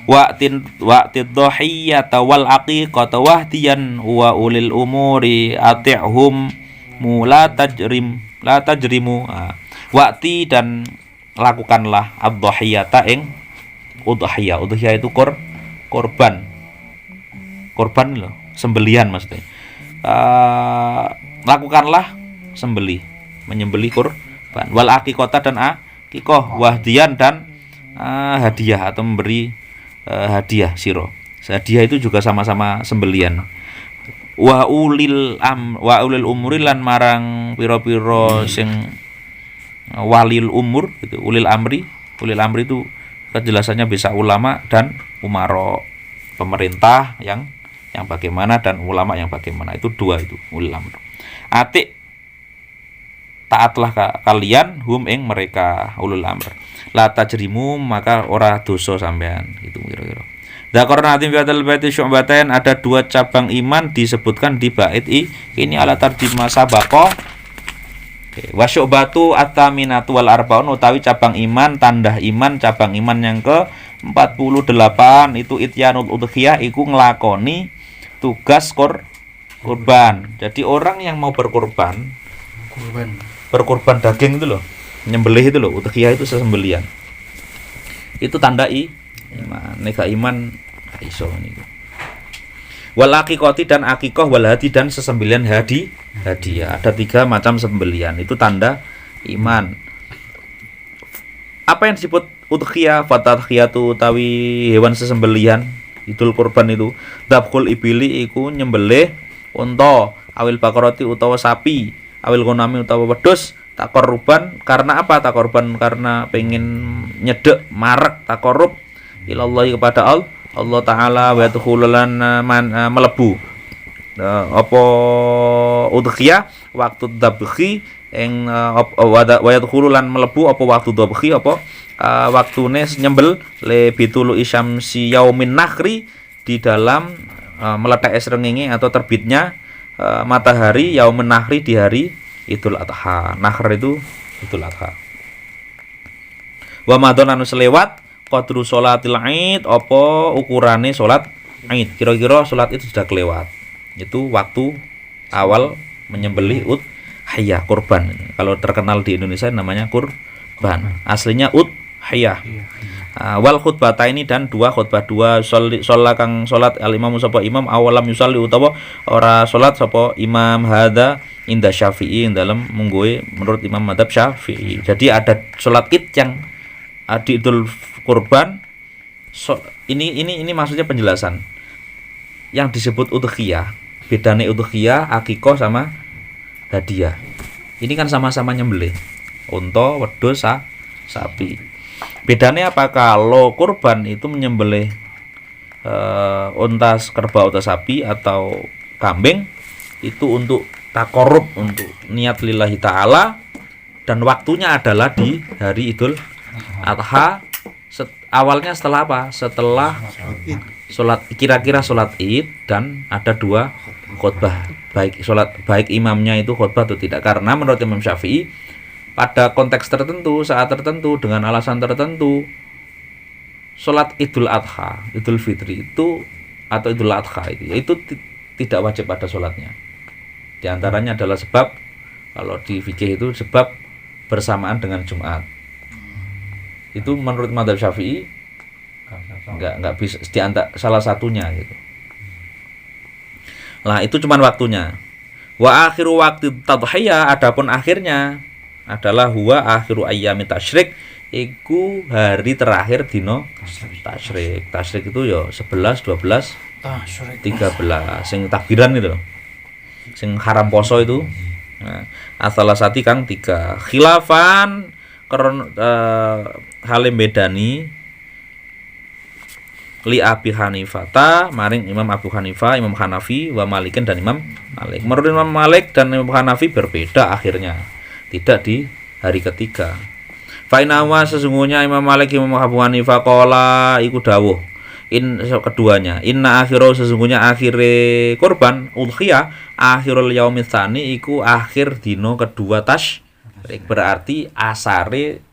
Waqtid dhahiyata wal aqiqata wahdiyan wa ulil umuri ati'hum la tajrimu. Waqti dan lakukanlah ad-dhahiyata ing udhiyah. Udhiyah itu korban loh, sembelihan maksudnya. Lakukanlah menyembelih kurban. Wal aqiqata dan aqiqah, wahdiyan dan hadiah atau memberi hadiah siro. Hadiah itu juga sama-sama sembelian. Wa ulil umuri lan marang pira-pira sing walil umur gitu. Ulil amri itu kejelasannya bisa ulama dan umaro, pemerintah yang bagaimana dan ulama yang bagaimana. Itu dua itu ulil amr. Atik taatlah kalian hum ing mereka ulul amr. La tajrimu maka ora dosa sampean gitu kira-kira. Dzakarna atim fi'atul baiti syu'batain, ada dua cabang iman disebutkan di bait ini ala tartib masabaqa. Wa syu'batu at-taminatu wal arbaun, utawi cabang iman cabang iman yang ke 48 itu ityanul udhiyah, iku nglakoni tugas kurban. Jadi orang yang mau berkurban daging itu loh, nyembelih itu loh, udhiyah itu sesembelian. Itu tanda iman. Neka iman iso niku. Wal aqiqati dan aqiqah, wal hadi dan sesembelian hadiah. Ada 3 macam sembelian. Itu tanda iman. Apa yang disebut udhiyah? Fatadhiyatu utawi hewan sesembelian, idul kurban itu. Dabkhul ibili iku nyembelih unta, awil bakarati utawa sapi, awil ghanami utawa wedhus. Takorban karena apa? Takorban karena pengen nyedek marek takorub ilallahi kepada Allah Ta'ala, wa yadkhululan melebu apa udhiyah waktu dabkhi ing wa yadkhululan melebu apa waktu dabkhi apa waktune nyembel le bitulu isyamsi yaumin nakhri, di dalam meletak srengenge atau terbitnya matahari yaumin nakhri, di hari Idul Adha. Nahr itu Idul Adha. Wa madon anu selewat qadru sholatil Id, apa ukurane salat Id. Kira-kira salat itu sudah kelewat. Itu waktu awal menyembelih udhiyah kurban. Kalau terkenal di Indonesia namanya kurban. Aslinya udhiyah. Wal khutbata ini dan khutbah dua sholat kang sholat al imam sapa imam awalam yusalli utawa ora sholat sapa imam hadza inda Syafi'i dalam munggoe menurut Imam Madzhab Syafi'i. Jadi ada sholat Id yang di Idul Kurban. Ini maksudnya penjelasan. Yang disebut udhiyah, bedane udhiyah, aqiqah sama hadiah. Ini kan sama-sama nyembelih unta, wedhus, sapi. Bedanya apa? Kalau kurban itu menyembelih unta, kerbau atau sapi atau kambing itu untuk takorub, untuk niat lillahi ta'ala, dan waktunya adalah di hari Idul Adha. Awalnya setelah apa? Setelah sholat, kira-kira sholat Id, dan ada 2 khutbah, baik imamnya itu khutbah atau tidak. Karena menurut Imam Syafi'i pada konteks tertentu, saat tertentu, dengan alasan tertentu, sholat Idul Adha, Idul Fitri itu atau Idul Adha itu tidak wajib ada sholatnya. Di antaranya adalah sebab, kalau di fikih itu sebab bersamaan dengan Jumat. Itu menurut Madzhab Syafi'i enggak bisa, salah satunya gitu. Lah itu cuman waktunya. Wa akhiru waqti tadhiyah, adapun akhirnya adalah huwa akhiru ayyamit tasyrik, iku hari terakhir dino tasyrik. Tasyrik itu ya 11, 12, 13 sing takbiran itu loh. Sing haram poso itu. Nah, asalah sati kang 3. Khilafan halim bedani li Abi Hanifata maring Imam Abu Hanifah, Imam Hanafi, wa Malikin dan Imam Malik. Menurut Imam Malik dan Imam Hanafi berbeda akhirnya, tidak di hari ketiga. Fa inawa sesungguhnya Imam Malik, Imam Abu Hanifah qala iku dawuh keduanya, inna akhiru sesungguhnya akhire kurban udhiyah akhirul yaumil tsani iku akhir dino kedua tasyrik, berarti asare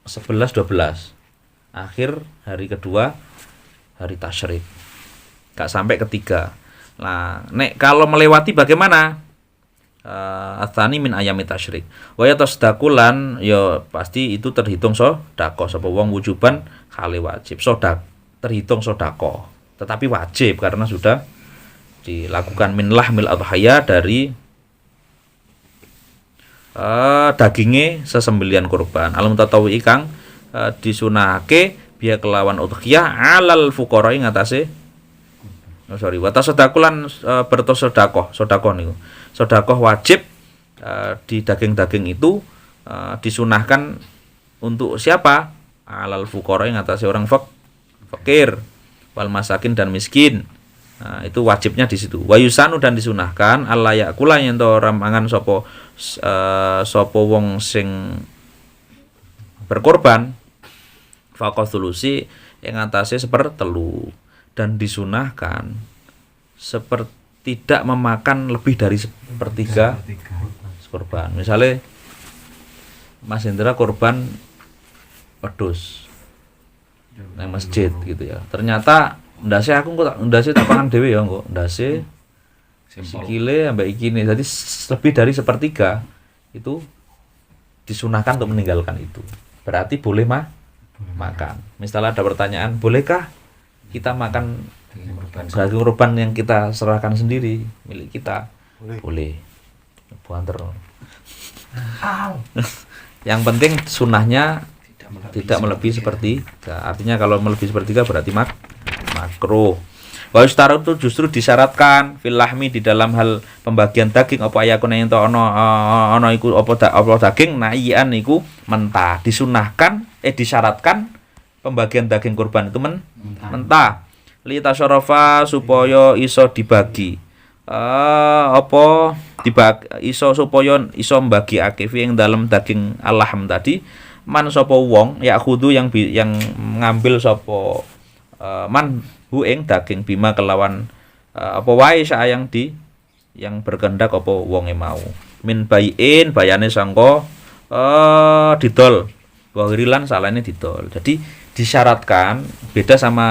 11 12 akhir hari kedua hari tasyrik, gak sampai ketiga. Nah, nek kalau melewati bagaimana? Atsani min ayami tasyrik. Wa yatasdaqulan ya pasti itu terhitung sedekah sapa wong wujuban khali wajib. Terhitung sedekah, tetapi wajib karena sudah dilakukan min lahmil adhaya dari dagingnya sesembelian kurban. Al mutatawwi kang disunahake biya kelawan udhiyah alal fuqara ing atase wa tasaddaqulan sedekah niku. Sedekah wajib di daging-daging itu disunahkan untuk siapa? Alal fuqara ing atase orang fakir wal masakin dan miskin. Nah, itu wajibnya di situ. Wa yusanu dan disunahkan alla yakula yen to ora mangan sapa wong sing berkorban faqathulusi yang atase sepertelu, dan disunahkan tidak memakan lebih dari sepertiga korban. Misalnya Mas Indra korban wedhus nang masjid gitu ya. Ternyata ndase aku kok ndase tak pangan dhewe ya kok. Ndase sikile ambek iki nih. Jadi lebih dari sepertiga itu disunahkan untuk meninggalkan itu. Berarti boleh makan. Misalnya ada pertanyaan, bolehkah kita makan daging kurban yang kita serahkan sendiri milik kita? Boleh. Buanter. Yang penting sunahnya tidak melebihi sepertiga. Artinya kalau melebihi sepertiga berarti makruh. Wa itu justru disyaratkan fil lahmi di dalam hal pembagian daging apa ayakun yen to ana iku apa daging naian iku mentah. Disyaratkan pembagian daging kurban itu mentah. Li tasyarafa supaya iso dibagi. Supaya iso mbagiake fi ing dalam daging alham tadi man sapa wong ya khudu yang ngambil sapa man hu ing daging bima kelawan apa wae sayang yang berkehendak apa wonge mau min bayin bayane sangka didol wa ghirilan salane didol. Jadi disyaratkan beda sama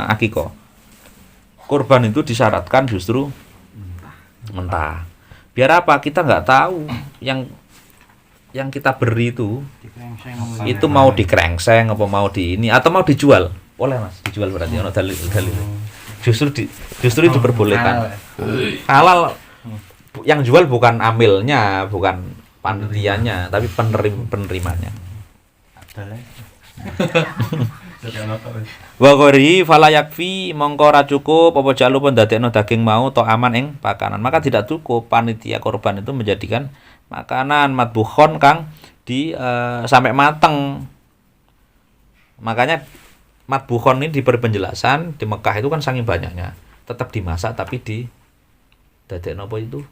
akikah. Kurban itu disyaratkan justru mentah. Biar apa? Kita nggak tahu yang kita beri itu mau dikrengseng apa mau di ini atau mau dijual. Boleh Mas, dijual berarti ono dalil. Justru diperbolehkan. Halal. Yang jual bukan amilnya, bukan panitianya, tapi penerimanya. Wa ghairi fala yakfi mongko ora cukup apa jalu pendadekno daging mau to aman ing pakanan. Maka tidak cukup panitia korban itu menjadikan makanan matbukhon kang sampai mateng. Makanya matbukhon ini diberi penjelasan di Mekah itu kan saking banyaknya, tetap dimasak tapi di dadekno apa itu?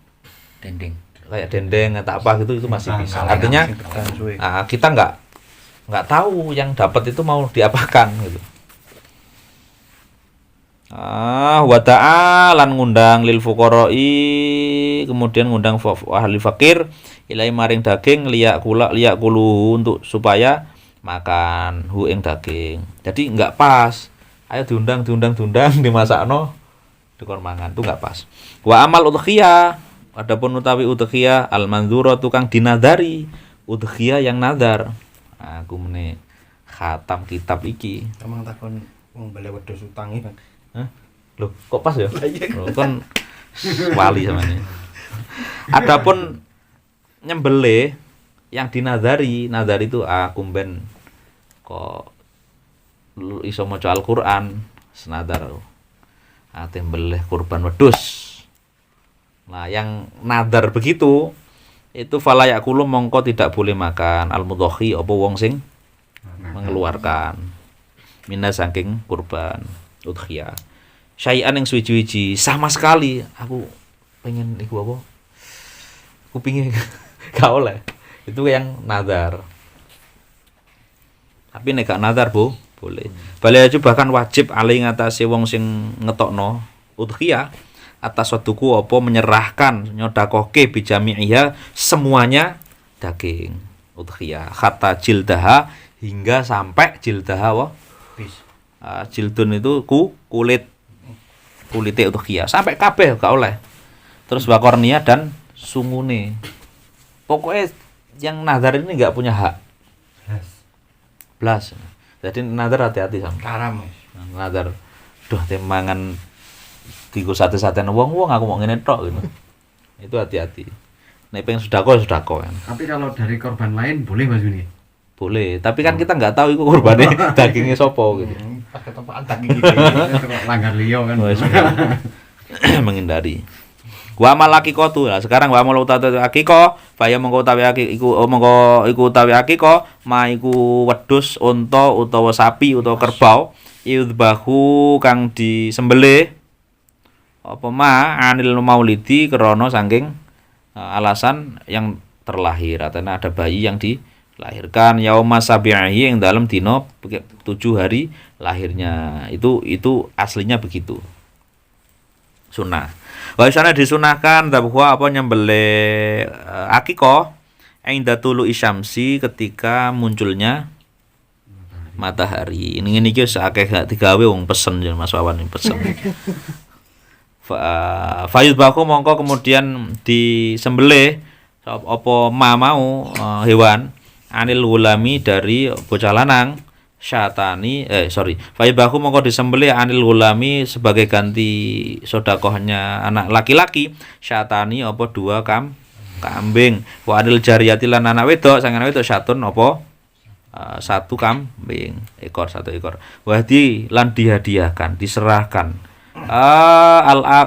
Dendeng. Kayak dendeng atau apa gitu itu masih bisa. Artinya kita nggak tahu yang dapat itu mau diapakan gitu. Wa ta'alan ngundang lil fuqara'i, kemudian ngundang ahli fakir ilai maring daging liyak kulu untuk supaya makan hu ing daging. Jadi enggak pas. Ayo diundang dimasakno dikon mangan itu enggak pas. Wa amal udhiyah, adapun utawi udhiyah al manzura tukang dinadari, udhiyah yang nadar. Aku mene khatam kitab iki. Emang takon wong bali wedhus utang iki. Hah? Loh, kok pas ya? Loh, kan wali samane. Adapun nyembelih yang dinadari, nadar itu aku ben kok iso maca Al-Qur'an senadar ate mbelih kurban wedhus. Nah, yang nadar begitu itu fala yakulu mongko tidak boleh makan al-mudhahi apa wong sing mengeluarkan mina saking kurban udhiyah. Syai'an yang suwi-wiji sama sekali aku pengen iku apa? Aku pingin gak oleh. Itu yang nadar. Tapi nek gak nadar, Bu, boleh. Balik aja bahkan wajib ali ngatasi wong sing ngetokno udhiyah atas waduku apa menyerahkan nyodakohke bijami'iyah semuanya daging udhiyah kata jildaha hingga sampai jildaha wa jildun itu kulitnya udhiyah sampai kabeh gak oleh. Terus wakornia dan sungune. Pokoknya yang nazar ini gak punya hak. Blas. Jadi nazar hati-hati sama. Haram. Nazar. Duh temangan digo sate-saten wong-wong aku mau ngene tok gitu. Itu hati-hati. Nek pengen sedekah kan. Tapi kalau dari korban lain boleh Mas Yuni? Boleh, tapi kan kita nggak tahu itu korbannya dagingnya sopo gitu. Pakai tepaan daging gitu. Langgar liyo kan. Menghindari. Wa malaki kotu. Nah, sekarang wa malu utawi akiko, faya mengko utawi iku mengko iku utawi akiko, ma iku wedhus, unta utawa sapi utawa kerbau, yudbahu kang disembelih apa ma anil maulidi krana saking alasan yang terlahir atau ada bayi yang dilahirkan yauma sabi'i yang dalam dino 7 hari lahirnya itu aslinya begitu sunnah. Wa sana disunahkan bahwa apa nyembelih akikah inda tulu isyamsi ketika munculnya matahari. Ini iki wis akeh gak digawe wong pesen jan Mas Wawan pesen. Fayud baku mongko kemudian disembelih apa mau hewan anil gulami dari bocah lanang syatani Fayud baku mongko disembelih anil gulami sebagai ganti sedekahnya anak laki-laki syatani apa 2 kambing wa anil jariyati lan anak wedok sang anak wedok syatun apa 1 kambing satu ekor wahdi lan dihadiahkan diserahkan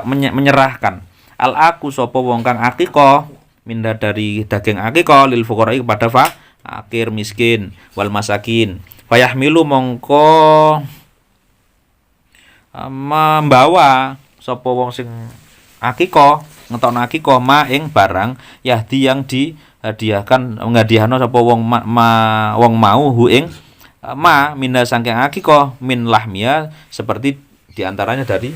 menyerahkan al-aku sapa wong kang akikah minda dari daging akikah lil fuqara kepada fakir miskin wal masakin fayahmilu mongko membawa sapa wong sing akikah ngetokno akikah ma ing barang yahdi yang dihadiahkan ngadiahno sapa wong wong mau hu ing ma minda saking akikah min lahmia seperti diantaranya dari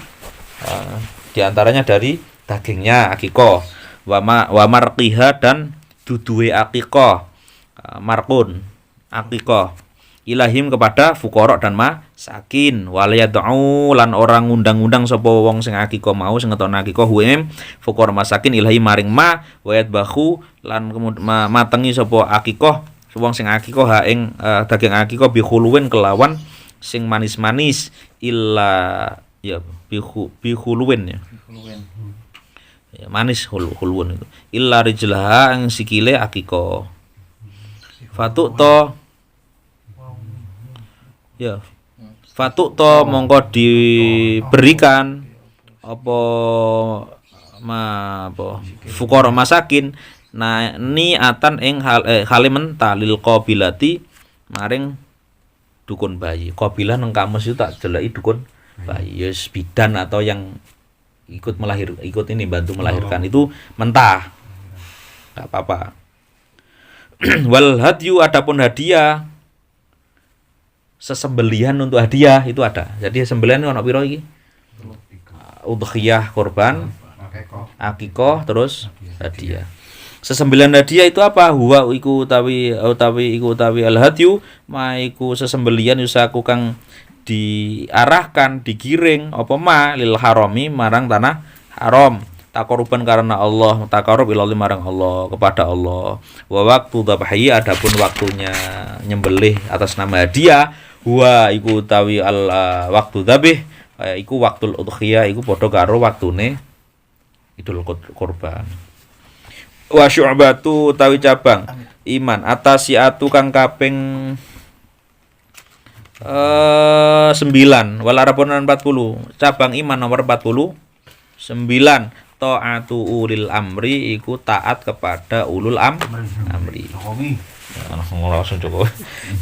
dagingnya akikah wa marqiha dan duduhe akikah marqun akikah ilahim kepada fuqara dan masakin waliyad'u lan orang ngundang-undang sapa wong sing akikah mau sing ngetokno akikah huem fuqara masakin ilahi maring ma wayat bahu lan matengi sapa akikah wong sing akikah ha ing daging akikah bi khuluwin kelawan sing manis-manis illa ya bi khuluwin ya. Ya manis khulwun itu. Illa rijlaha ang sikile akikah. Fatuk to ya. Fatuk to mongko diberikan apa fuqara masakin niatan ing halimen talil qabilati maring dukun bayi. Qabilah nang kamus itu tak deleki dukun bayi. Yes, bidan atau yang ikut bantu melahirkan itu mentah. Enggak apa-apa. Wal hadyu adapun hadiah sesembelihan untuk hadiah itu ada. Jadi sembelihan ono piro iki? Udhiyah korban, akikah terus hadiah. Sesembelihan hadiah itu apa? Huwa iku utawi al hadyu ma iku sesembelihan yusaku kang diarahkan digiring apa ma lil harami marang tanah haram taqarruban karena Allah taqarrub ila marang Allah kepada Allah wa waqtu dzabhi adapun waktunya nyembelih atas nama hadiah huwa iku utawi al waqtu dzabih iku waqtul udhiyah iku padha karo waktune Idul Kurban Wa syu'batu utawi cabang iman atasiatu kang kaping 9 wal arabun 40 cabang iman nomor 49 taatu ulil amri iku taat kepada ulul amri. Jokowi. Langsung cukup.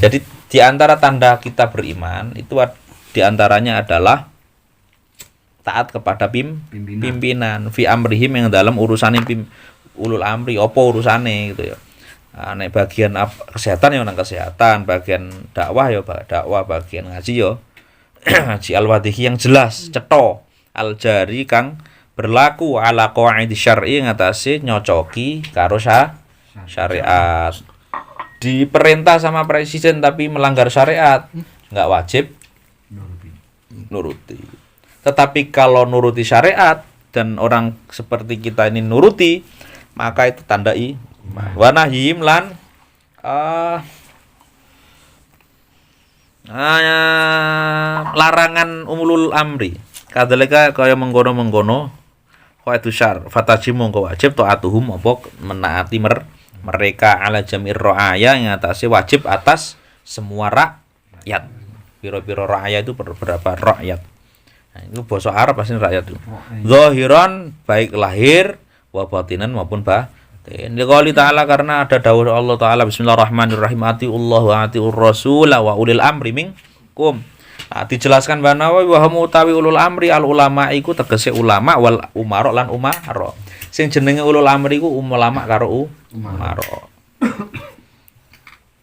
Jadi di antara tanda kita beriman itu di antaranya adalah taat kepada pimpinan fi amrihim yang dalam urusan ulul amri opo urusane gitu ya. Nek bagian kesehatan ya nang kesehatan, bagian dakwah ya dakwah, bagian ngaji ya ngaji al-wadhihi yang jelas, cetha, al-jari kang berlaku ala qawaid syar'i ngatasi nyocoki karo syariat. Diperintah sama presiden tapi melanggar syariat, enggak wajib nuruti. Tetapi kalau nuruti syariat dan orang seperti kita ini nuruti, maka itu tanda iman. Wa nahyim lan larangan umulul amri. Kadalika kaya menggono-menggono itu syar fataji mongko wajib taatuhum apa menaati mereka ala jamir ra'aya yang atasnya wajib atas semua rakyat. Piro-piro ra'aya itu berapa rakyat. Nah, itu bahasa Arab pasti rakyat itu. Zahiran baik lahir wa batinan maupun batin. Liqouli ta'ala karena ada dawuh Allah Ta'ala bismillahirrahmanirrahim atiullah wa atiur rasul wa ulil amri minkum. Nah, dijelaskan bahwa wa hum utawi ulul amri al ulama iku tegese ulama wal umara lan umara. Sing jenenge ulul amri iku ulama karo umara.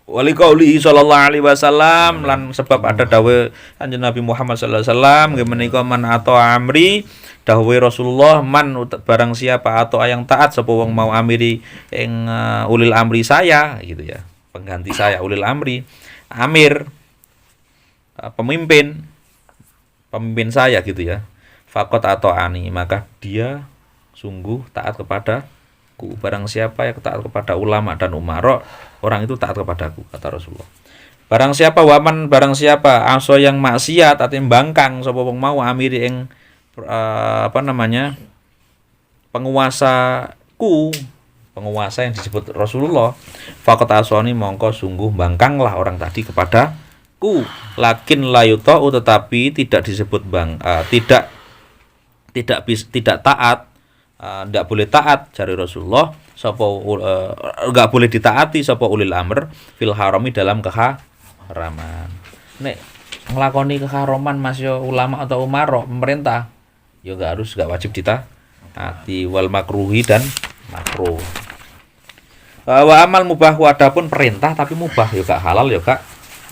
Wali qauli sallallahu alaihi wasallam lan sebab ada dawuh Kanjeng Nabi Muhammad sallallahu alaihi wasallam nggih menika man ato amri dawuh Rasulullah man barang siapa atau yang taat sapa wong mau amiri ing ulil amri saya gitu ya. Pengganti saya ulil amri. Amir pemimpin saya gitu ya. Faqat atau ani maka dia sungguh taat kepadaku. Barang siapa yang taat kepada ulama dan umara, orang itu taat kepadaku, kata Rasulullah. Barang siapa barang siapa aso yang maksiat atau bangkang sapa wong mau amiri ing penguasa yang disebut Rasulullah, faqat asoni mongko sungguh bangkanglah orang tadi kepadaku. Lakin layutau tetapi tidak disebut tidak taat. Tidak boleh taat jari Rasulullah sapa enggak boleh ditaati sapa ulil amr fil harami dalam keharaman. Nek nglakoni keharaman Mas yo ulama atau umara pemerintah yo enggak wajib ditaati wal makruhi dan makruh. Wa amal mubah adapun perintah tapi mubah yo gak halal yo gak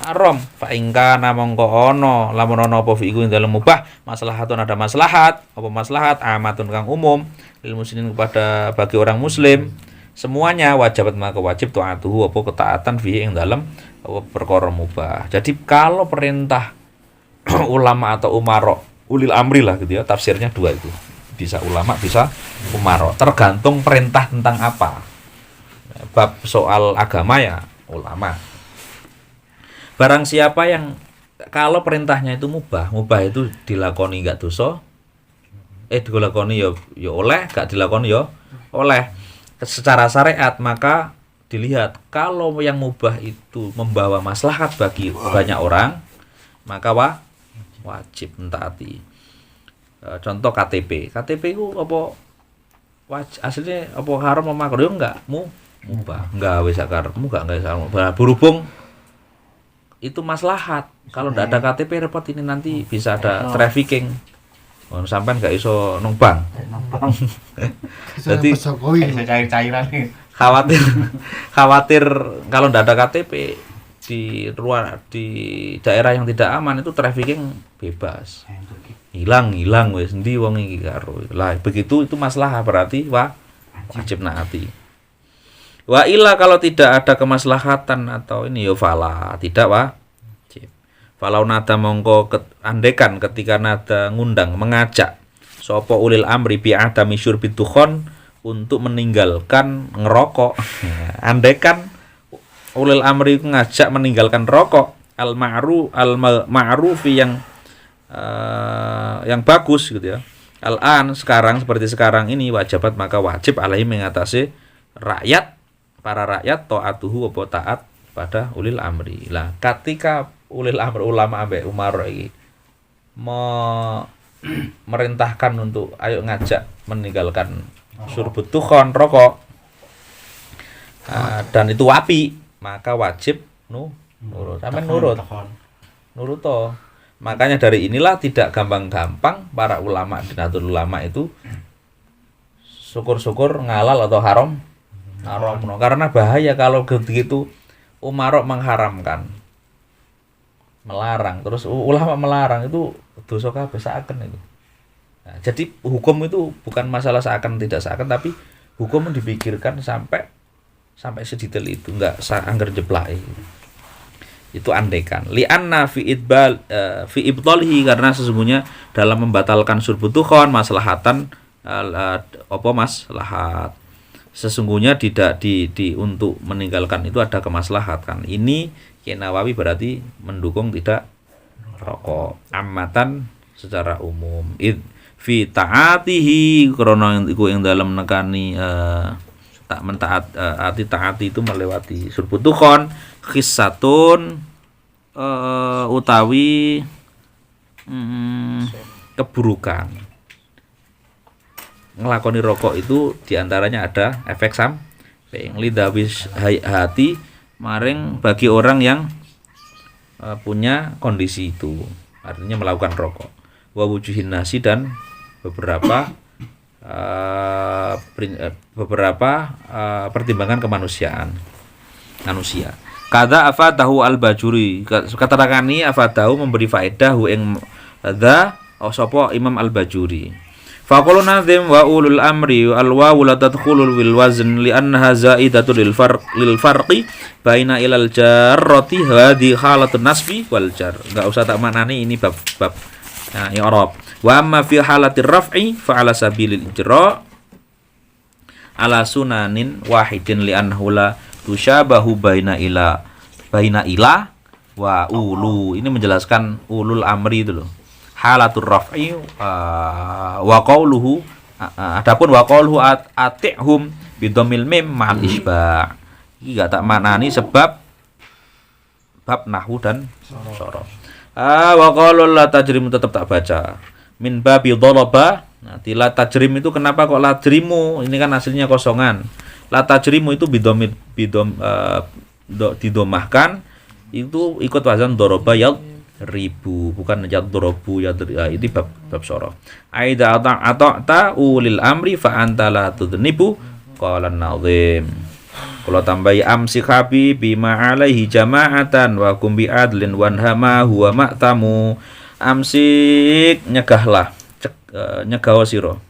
haram. Fa ingka namangka ana lamun ana apa fi iku ing dalem mubah maslahatun ada maslahat apa maslahat amatun kang umum lil muslimin kepada bagi orang muslim semuanya wajibat maka wajib taatuhu apa ketaatan fi ing dalem apa perkara mubah. Jadi kalau perintah ulama atau umara ulil amri lah gitu ya, tafsirnya dua itu. Bisa ulama bisa umara, tergantung perintah tentang apa. Bab soal agama ya ulama. Barang siapa yang kalau perintahnya itu mubah itu dilakoni enggak dosa. Dilakoni ya oleh, enggak dilakoni ya oleh. Secara syariat maka dilihat kalau yang mubah itu membawa maslahat bagi banyak orang, maka wajib mentaati. Contoh KTP itu apa aslinya apa haram apa makruh enggak mubah. Enggak wis akarmu enggak berhubung itu maslahat. Kalau tidak ada KTP repot ini nanti bisa ada trafficking. Sampai nggak iso numpang. Jadi cairan khawatir kalau tidak ada KTP di daerah yang tidak aman itu trafficking bebas. Hilang wis endi wong iki karo. Lah begitu itu masalah berarti wajib naati. Wa illa kalau tidak ada kemaslahatan atau ini ya fala tidak wajib. Falau nada mongko andekan ketika nada ngundang mengajak sapa ulil amri bi adami syurbi dukhon untuk meninggalkan ngerokok. Andekan ulil amri ngajak meninggalkan rokok al ma'rufi yang bagus gitu ya. Al-an sekarang seperti sekarang ini wajibat maka wajib alaihi mengatasi para rakyat taatuhu apa taat pada ulil amri. Lah ketika ulil amri ulama ambek umara iki merintahkan untuk ayo ngajak meninggalkan surbut tukhon rokok dan itu api, maka wajib nurut. Sampeyan nurut toh. Makanya dari inilah tidak gampang-gampang para ulama di Nahdlatul Ulama itu syukur-syukur ngalal atau haram no. Karena bahaya kalau begitu umarok mengharamkan, melarang, terus ulama melarang itu dosa kabeh seakan itu. Nah, jadi hukum itu bukan masalah seakan tidak seakan, tapi hukum dipikirkan sampai sedetail itu, enggak angger jeplake. Itu andekan li'anna fi ibtalihi, karena sesungguhnya dalam membatalkan surbut tukhon maslahatan maslahat. Sesungguhnya tidak untuk meninggalkan itu ada kemaslahatan. Ini Ki Nawawi berarti mendukung tidak rokok amatan secara umum. Fi ta'atihi, krana iku ing dalam nekani tak taati itu melewati surbut tukhon khissatun utawi keburukan. Ngelakoni rokok itu diantaranya ada efek samping lidawis hati maring bagi orang yang punya kondisi itu, artinya melakukan rokok. Wa wujuhin nasi, dan beberapa pertimbangan kemanusiaan manusia. Kada afadahu al-Bajuri, katarakani afadahu memberi faedah ing dza sapa Imam al-Bajuri. Faqulu nazim wa ulul amri al-wawu la tadkhulu bil wazn li annaha zaidatu lil farqi baina ilal jarrati hadhi halatun nasbi wal jar. Enggak usah tak maknani, ini bab i'rab. Wa amma fi halatir raf'i fa ala sabilil ijra ala sunanin wahidin li annahu la tushabahu baina ila wa ulu. Ini menjelaskan ulul amri itu loh. Halatur raf'i wa qawluhu, adapun wa qawluhu atihum bidomil mim ma'al isba'. Iki gak tak maknani sebab bab nahwu dan sorof. Wa qawlu la tajrim tetap tak baca. Min babi dhalaba. Nah, la tajrim itu kenapa kok la tajrimu? Ini kan aslinya kosongan. La tajrimu itu didomahkan itu ikut wazan doroba ribu, bukan yadrobu ini bab sorof. Aida ata'ta ulil amri fa anta la tudnibu qala an-nazim. Kalau tambahi amsikhabi bima alaihi jama'atan wa kum bi adlin wanhama huwa ma'tamu. Amsik, nyegahlah, nyegawa sira,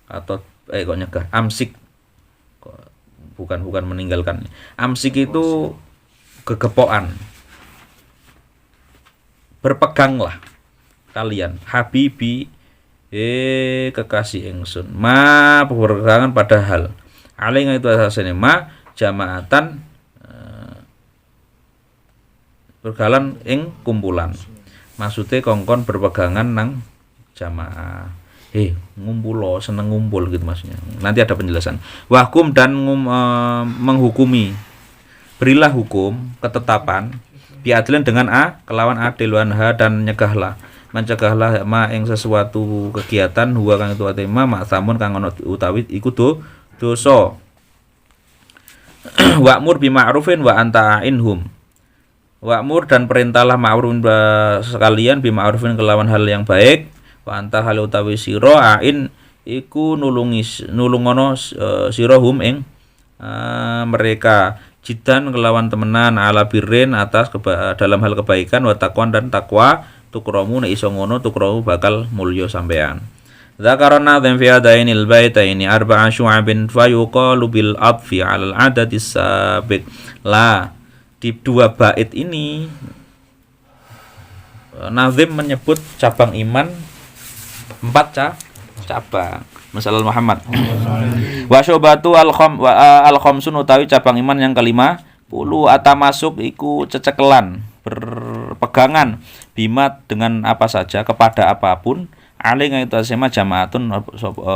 atau kok nyegah, amsik, bukan meninggalkan. Amsik itu kegepokan, berpeganglah kalian, habibi kekasih ingsun, ma berpegangan pada hal alaihi itu asasane ma jama'atan bergalan ing kumpulan. Maksudnya kongkon berpegangan nang jamaah. Ngumpul seneng ngumpul gitu maksudnya. Nanti ada penjelasan. Wahkum dan menghukumi. Berilah hukum, ketetapan biadilin dengan kelawan adil wanha, dan nyegahlah, mencegahlah ma ing sesuatu kegiatan huwa kang itu atema maksamun kang ana utawi iku dosa. Wa'mur bima'rufin wa anta inhum. Wa'mur dan perintahlah ma'rufin sekalian bima'rufin kelawan hal yang baik, wa anta hal utawi sira ain iku nulungono sira hum ing mereka jidan kelawan temenan ala birrin atas dalam hal kebaikan, wa taqwan dan takwa tukromu nek iso ngono tukromu bakal mulya sampean. Dzakarna dzan fi adainil baitaini arba'a syu'abin fa yuqalu bil adfi 'alal 'adadis sabiq. La di dua bait ini Nazim menyebut cabang iman 4 cabang. Masalah Muhammad. Wa syubatu al-khamsun utawi cabang iman yang ke-50 atamasuk iku cecekelan, berpegangan bimat dengan apa saja kepada apapun alih ngaitase jamaatun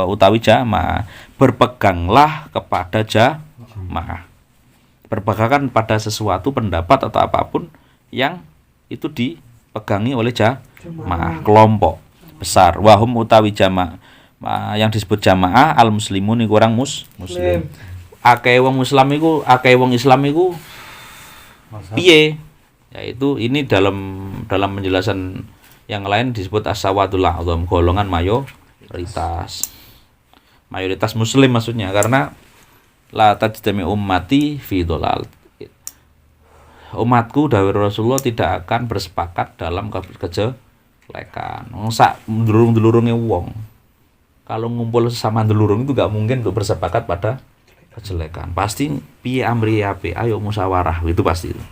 utawi jamaah, berpeganglah kepada jamaah. Berpegangkan pada sesuatu pendapat atau apapun yang itu dipegangi oleh jamaah kelompok besar. Wahum utawi jamaah yang disebut jamaah al muslimun iku orang muslim. Akeh wong Islam iku piye? Yaitu ini dalam penjelasan yang lain disebut as-sawadul a'zam, golongan mayoritas muslim maksudnya, karena la tajtami ummati fi dhalal. Umatku dawuh Rasulullah tidak akan bersepakat dalam kejelekan. Wong sak ndulurung-ndulurunge wong. Kalau ngumpul sesama ndulurung itu gak mungkin untuk bersepakat pada kejelekan. Pasti piye amri ape, ayo musyawarah, itu pasti itu.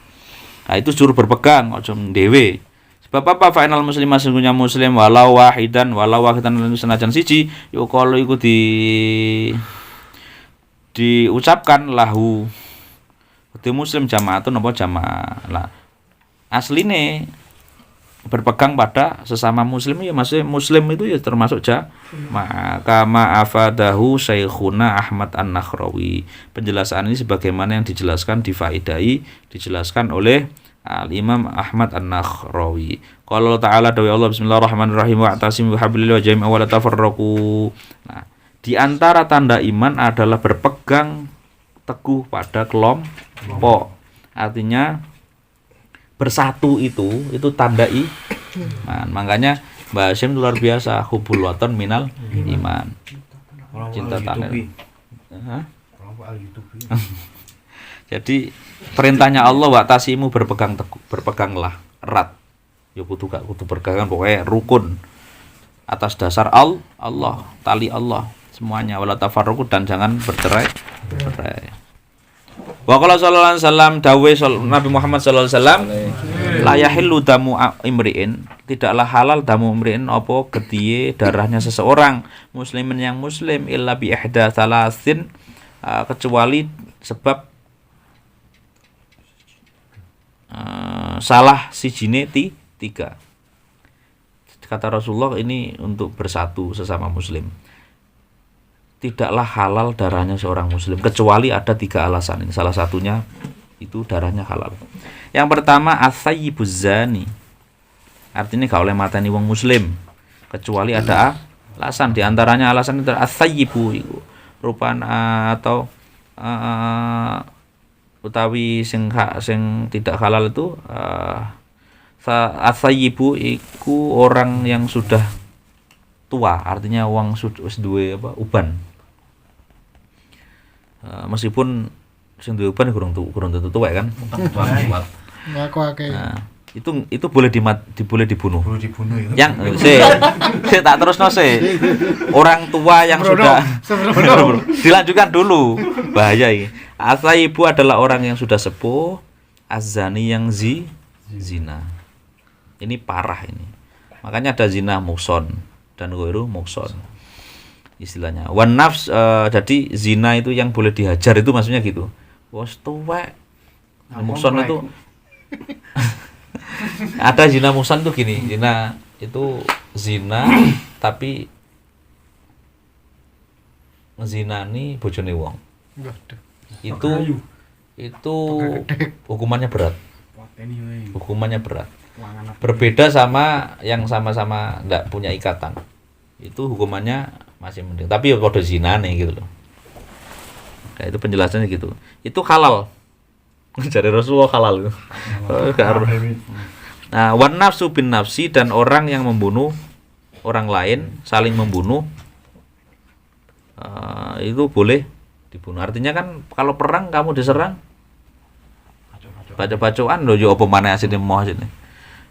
Nah, itu suruh berpegang aja dhewe. Sebab apa? Fa'inal muslimah sesungguhnya muslim walau wahidan senajan siji yo kalau iku diucapkan lahu itu muslim jamaatun apa jamaah. Lah asline berpegang pada sesama muslim ya maksudnya muslim itu ya termasuk maka ma'afadahu Syekhuna Ahmad An-Nakhrawi. Penjelasan ini sebagaimana yang dijelaskan oleh Al-Imam Ahmad An-Nakhrawi. Qala ta'ala dawi Allah bismillahirrahmanirrahim wa'tasimu bihablillah wa jami'u wa la tafarraqu. Nah, di antara tanda iman adalah berpegang teguh pada kelompok. Artinya bersatu itu tanda iman. Makanya Mbak Hasyim luar biasa, hubul watan minal iman. Cinta tanah. Jadi perintahnya Allah wa'tasimu berpeganglah erat. Ya kudu berpegangan pokoknya rukun atas dasar Allah, tali Allah semuanya, wala tafarruqu dan jangan bercerai. Wa qala sallallahu alaihi wasallam dawuh Nabi Muhammad sallallahu alaihi wasallam la yahillu damu imri'in, tidaklah halal damu imri'in apa getihe darahnya seseorang muslimin yang muslim illa bi ihda salasin, kecuali sebab salah sijine tiga. Kata Rasulullah ini untuk bersatu sesama muslim. Tidaklah halal darahnya seorang muslim kecuali ada 3 alasan. Ini salah satunya itu darahnya halal. Yang pertama as-sayyibuz zani. Artinya gak oleh mateni wong muslim kecuali ada alasan. Di antaranya alasan itu as-sayyibu iku rupana atau utawi sing tidak halal itu as-sayyibu iku orang yang sudah tua, artinya wong wis duwe uban. Meskipun sing duwe uban kurang tentu tuwek kan. Nah, itu boleh dibunuh. Boleh dibunuh ya. Yang saya tak terusno sih. Orang tua yang sudah dilanjutkan dulu. Bahaya ini. As-sayyibu adalah orang yang sudah sepuh, az-zani yang zina. Ini parah ini. Makanya ada zina muhson dan ghairu muhson. Istilahnya. Wan nafs, jadi zina itu yang boleh dihajar itu maksudnya gitu. Wes tuwek. Muhson itu ada zina muhson tuh gini. Zina itu zina tapi ngezinani bojone wong. Itu hukumannya berat. Berbeda sama yang sama-sama enggak punya ikatan. Itu hukumannya masih mending. Tapi ya kode zinane gitu loh. Nah, itu penjelasannya gitu. Itu halal. Dari Rasulullah halal. Nah, wan nafsu bin nafsi, dan orang yang membunuh orang lain, saling membunuh, itu boleh dibunuh. Artinya kan kalau perang kamu diserang, baca-bacaan loh yo apa maneh asine moh asine.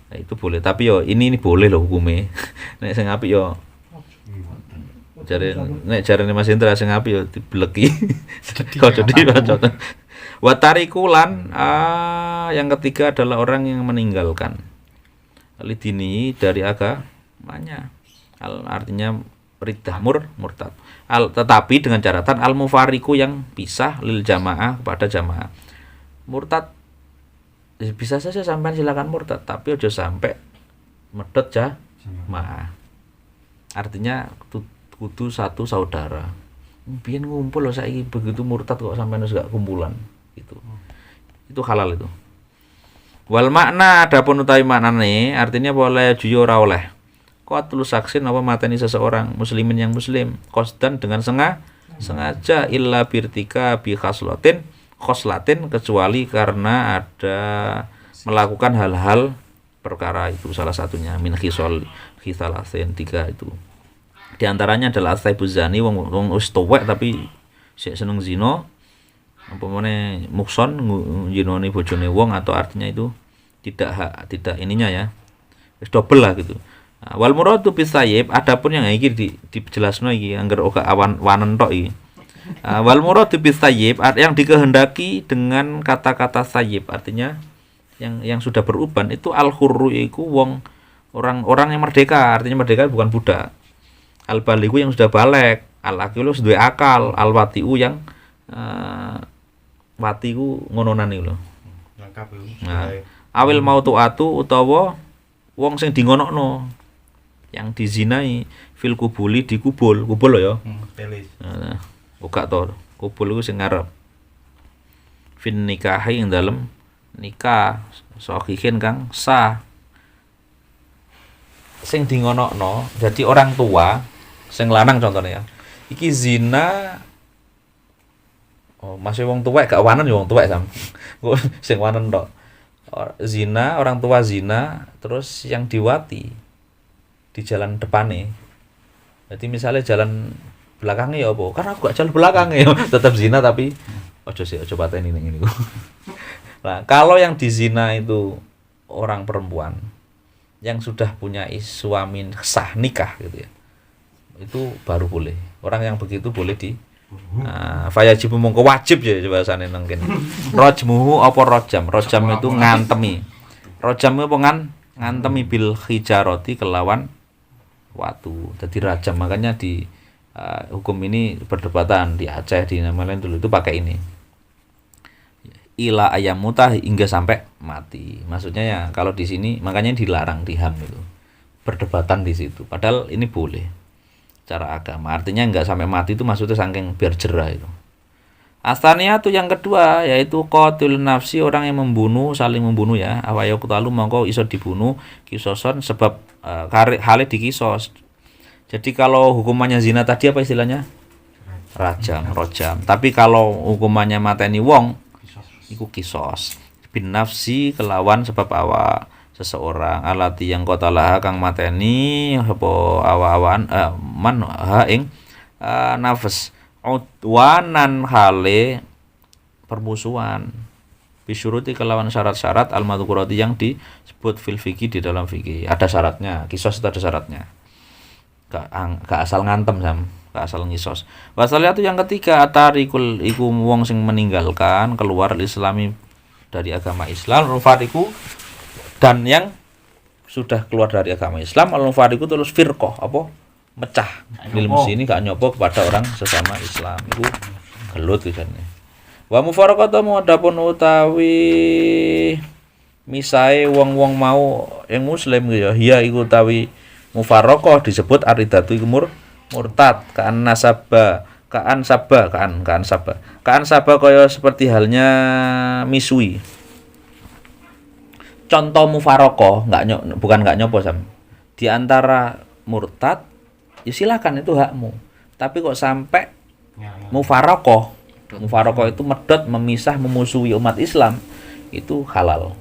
Nah, itu boleh. Tapi yo ini boleh loh hukume. Nek sing apik yo jarene Mas Indra sing apik yo dibleki. Kok jadi baca. Wa tarikulan, yang ketiga adalah orang yang meninggalkan lidini dari agamanya. Artinya riddah murtad. Tetapi dengan catatan al mufariqu yang pisah lil jamaah kepada jamaah. Murtad bisa saja sampai silakan murtad, tapi aja sampai medot jamaah. Artinya kudu satu saudara. Biyen ngumpul loh saiki begitu murtad kok sampean wis gak kumpulan gitu. Itu halal itu. Wal makna adapun utawi maknane artinya boleh juyo ora oleh. Qatlul saksin apa mateni seseorang muslimin yang muslim qasdan dengan sengaja illa birtika bi khoslatin kecuali karena ada melakukan hal-hal perkara itu salah satunya min khisalatin 3 itu. Di antaranya adalah asaibuz zani wong wis tuwek tapi sik seneng zina umpamane mukson nginoni bojone wong atau artinya itu tidak ininya ya. Wis double lah gitu. Nah, wal muradu bis sayyib adapun yang iki dijelasno iki angger ora wanen tok iki. Wal muradu bis sayyib yang dikehendaki dengan kata-kata sayyib artinya yang sudah beruban itu al hurru iku wong orang yang merdeka, artinya merdeka bukan budak. Al balighu yang sudah balik, al aqilu duwe akal, al watiu yang wati ku ngononan iki lho. Lengkap itu. Nah, awil mautuatu utawa wong sing dingonokno yang dizinai fil kubuli dikubul lho ya. Telis. Nah, buka to kubul iku sing ngarep fin nikahi ing dalem nikah sahihin kang sah sing dingonokno jadi orang tua sing lanang contohnya ya iki zina masih wong tuwek gak wanen ya wong tuwek sam sing wanen tok zina orang tua zina terus yang diwati di jalan depannya jadi misalnya jalan belakangnya ya apa karena aku gak jalan belakangnya ya tetap zina tapi ojo pateni ini nah kalau yang dizina itu orang perempuan yang sudah punya suami sah nikah gitu ya itu baru boleh orang yang begitu boleh di fayajib mongko wajib ya bahasane nang kene rajmuhu apa rajam itu ngantemi rajam itu ngantemi bil hijarati kelawan watu jadi rajam makanya di hukum ini perdebatan di Aceh di nama lain dulu itu pakai ini ila ayam mutah hingga sampai mati. Maksudnya ya kalau di sini makanya dilarang di HAM itu. Perdebatan di situ. Padahal ini boleh. Cara agama. Artinya enggak sampai mati itu maksudnya saking biar jerah itu. Asalnya tuh yang kedua yaitu qatil nafsi orang yang membunuh saling membunuh ya. Awayo kutalu mongko iso dibunuh kisoson sebab hale dikisos. Jadi kalau hukumannya zina tadi apa istilahnya? Rajam. Tapi kalau hukumannya mateni wong iku kisos bin nafsi kelawan sebab awak seseorang alati yang qatalah kang mateni apa awa-awan man ha ing nafs udwanan hale permusuhan bisyuruti kelawan syarat-syarat al-madhkurati yang disebut fil fikih di dalam fikih ada syaratnya kisos itu ada syaratnya gak asal ngantem sam gak asal ngisos. Wasalnya itu yang ketiga atarikul iku wong sing meninggalkan keluar islami dari agama Islam rufariku dan yang sudah keluar dari agama Islam al-fariqu terus firqah apa mecah lil muslimin gak nyopo kepada orang sesama Islam iku gelut kisane. Wa mufaraqatamu adapun utawi misae wong-wong mau yang muslim ya hiya iku utawi mufaraqah disebut aridatu iku murtad kaan sabah kaya seperti halnya misui. Contoh mufaraqah bukan nggak nyopo sam. Di antara murtad ya silakan itu hakmu. Tapi kok sampai mufaraqah itu medot memisah memusuhi umat Islam itu halal.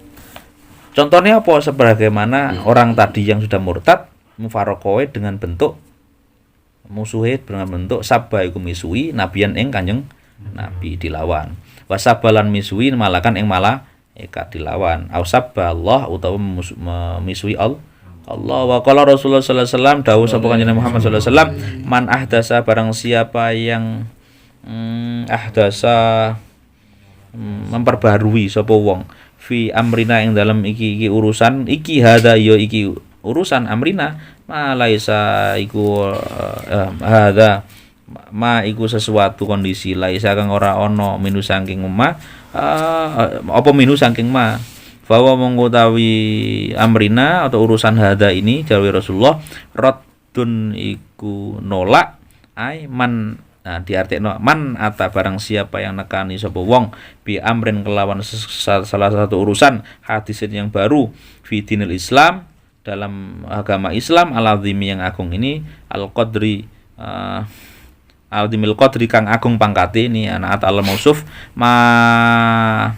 Contohnya apa sebagaimana orang tadi yang sudah murtad mufaraqah dengan bentuk musuhe dengan bentuk sabah iku misui nabiyan ing Kanjeng Nabi dilawan. Wasabalan misui malakan ing malah eka dilawan. Au sabballah utawa misui Allah. Wa qala Rasulullah sallallahu alaihi wasallam dawuh sapa Kanjeng Muhammad sallallahu alaihi wasallam man ahdasa barang siapa yang ahdasa memperbarui sapa wong fi amrina ing dalam iki urusan iki hada yo iki urusan amrina ma laisa iku hadza ma iku sesuatu kondisi laisa kang ora ana minu saking ma apa minu saking ma bahwa mengutawi amrina atau urusan hadza ini dawuh Rasulullah raddun iku nolak ai man. Nah, diartikno man ata barang siapa yang nekani sapa wong bi amrin kelawan salah satu urusan hadisin yang baru fi dinil Islam dalam agama Islam al-azimi yang agung ini al-qadri al-azimil qadri kang agung pangkate ini anak al mausuf ma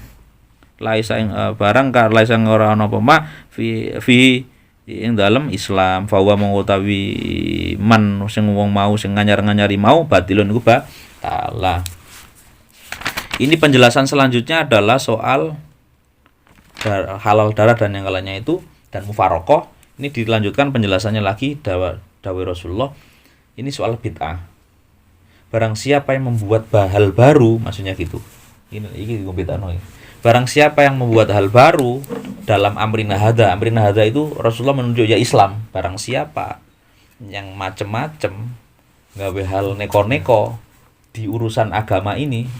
laisa barang ka laisa ora ana apa ma fi ing dalam Islam fawa mengutawi man sing wong mau sing nganyar-nganyari mau batilun iku batalah. Ini penjelasan selanjutnya adalah soal halal darah dan yang lainnya itu dan mufarokoh. Ini dilanjutkan penjelasannya lagi dawai Rasulullah. Ini soal bid'ah. Barang siapa yang membuat hal baru, maksudnya gitu. Ini bid'ah no. Barang siapa yang membuat hal baru dalam amrina hadza itu Rasulullah menunjuk ya Islam. Barang siapa yang macem-macem gawe hal neko-neko di urusan agama ini,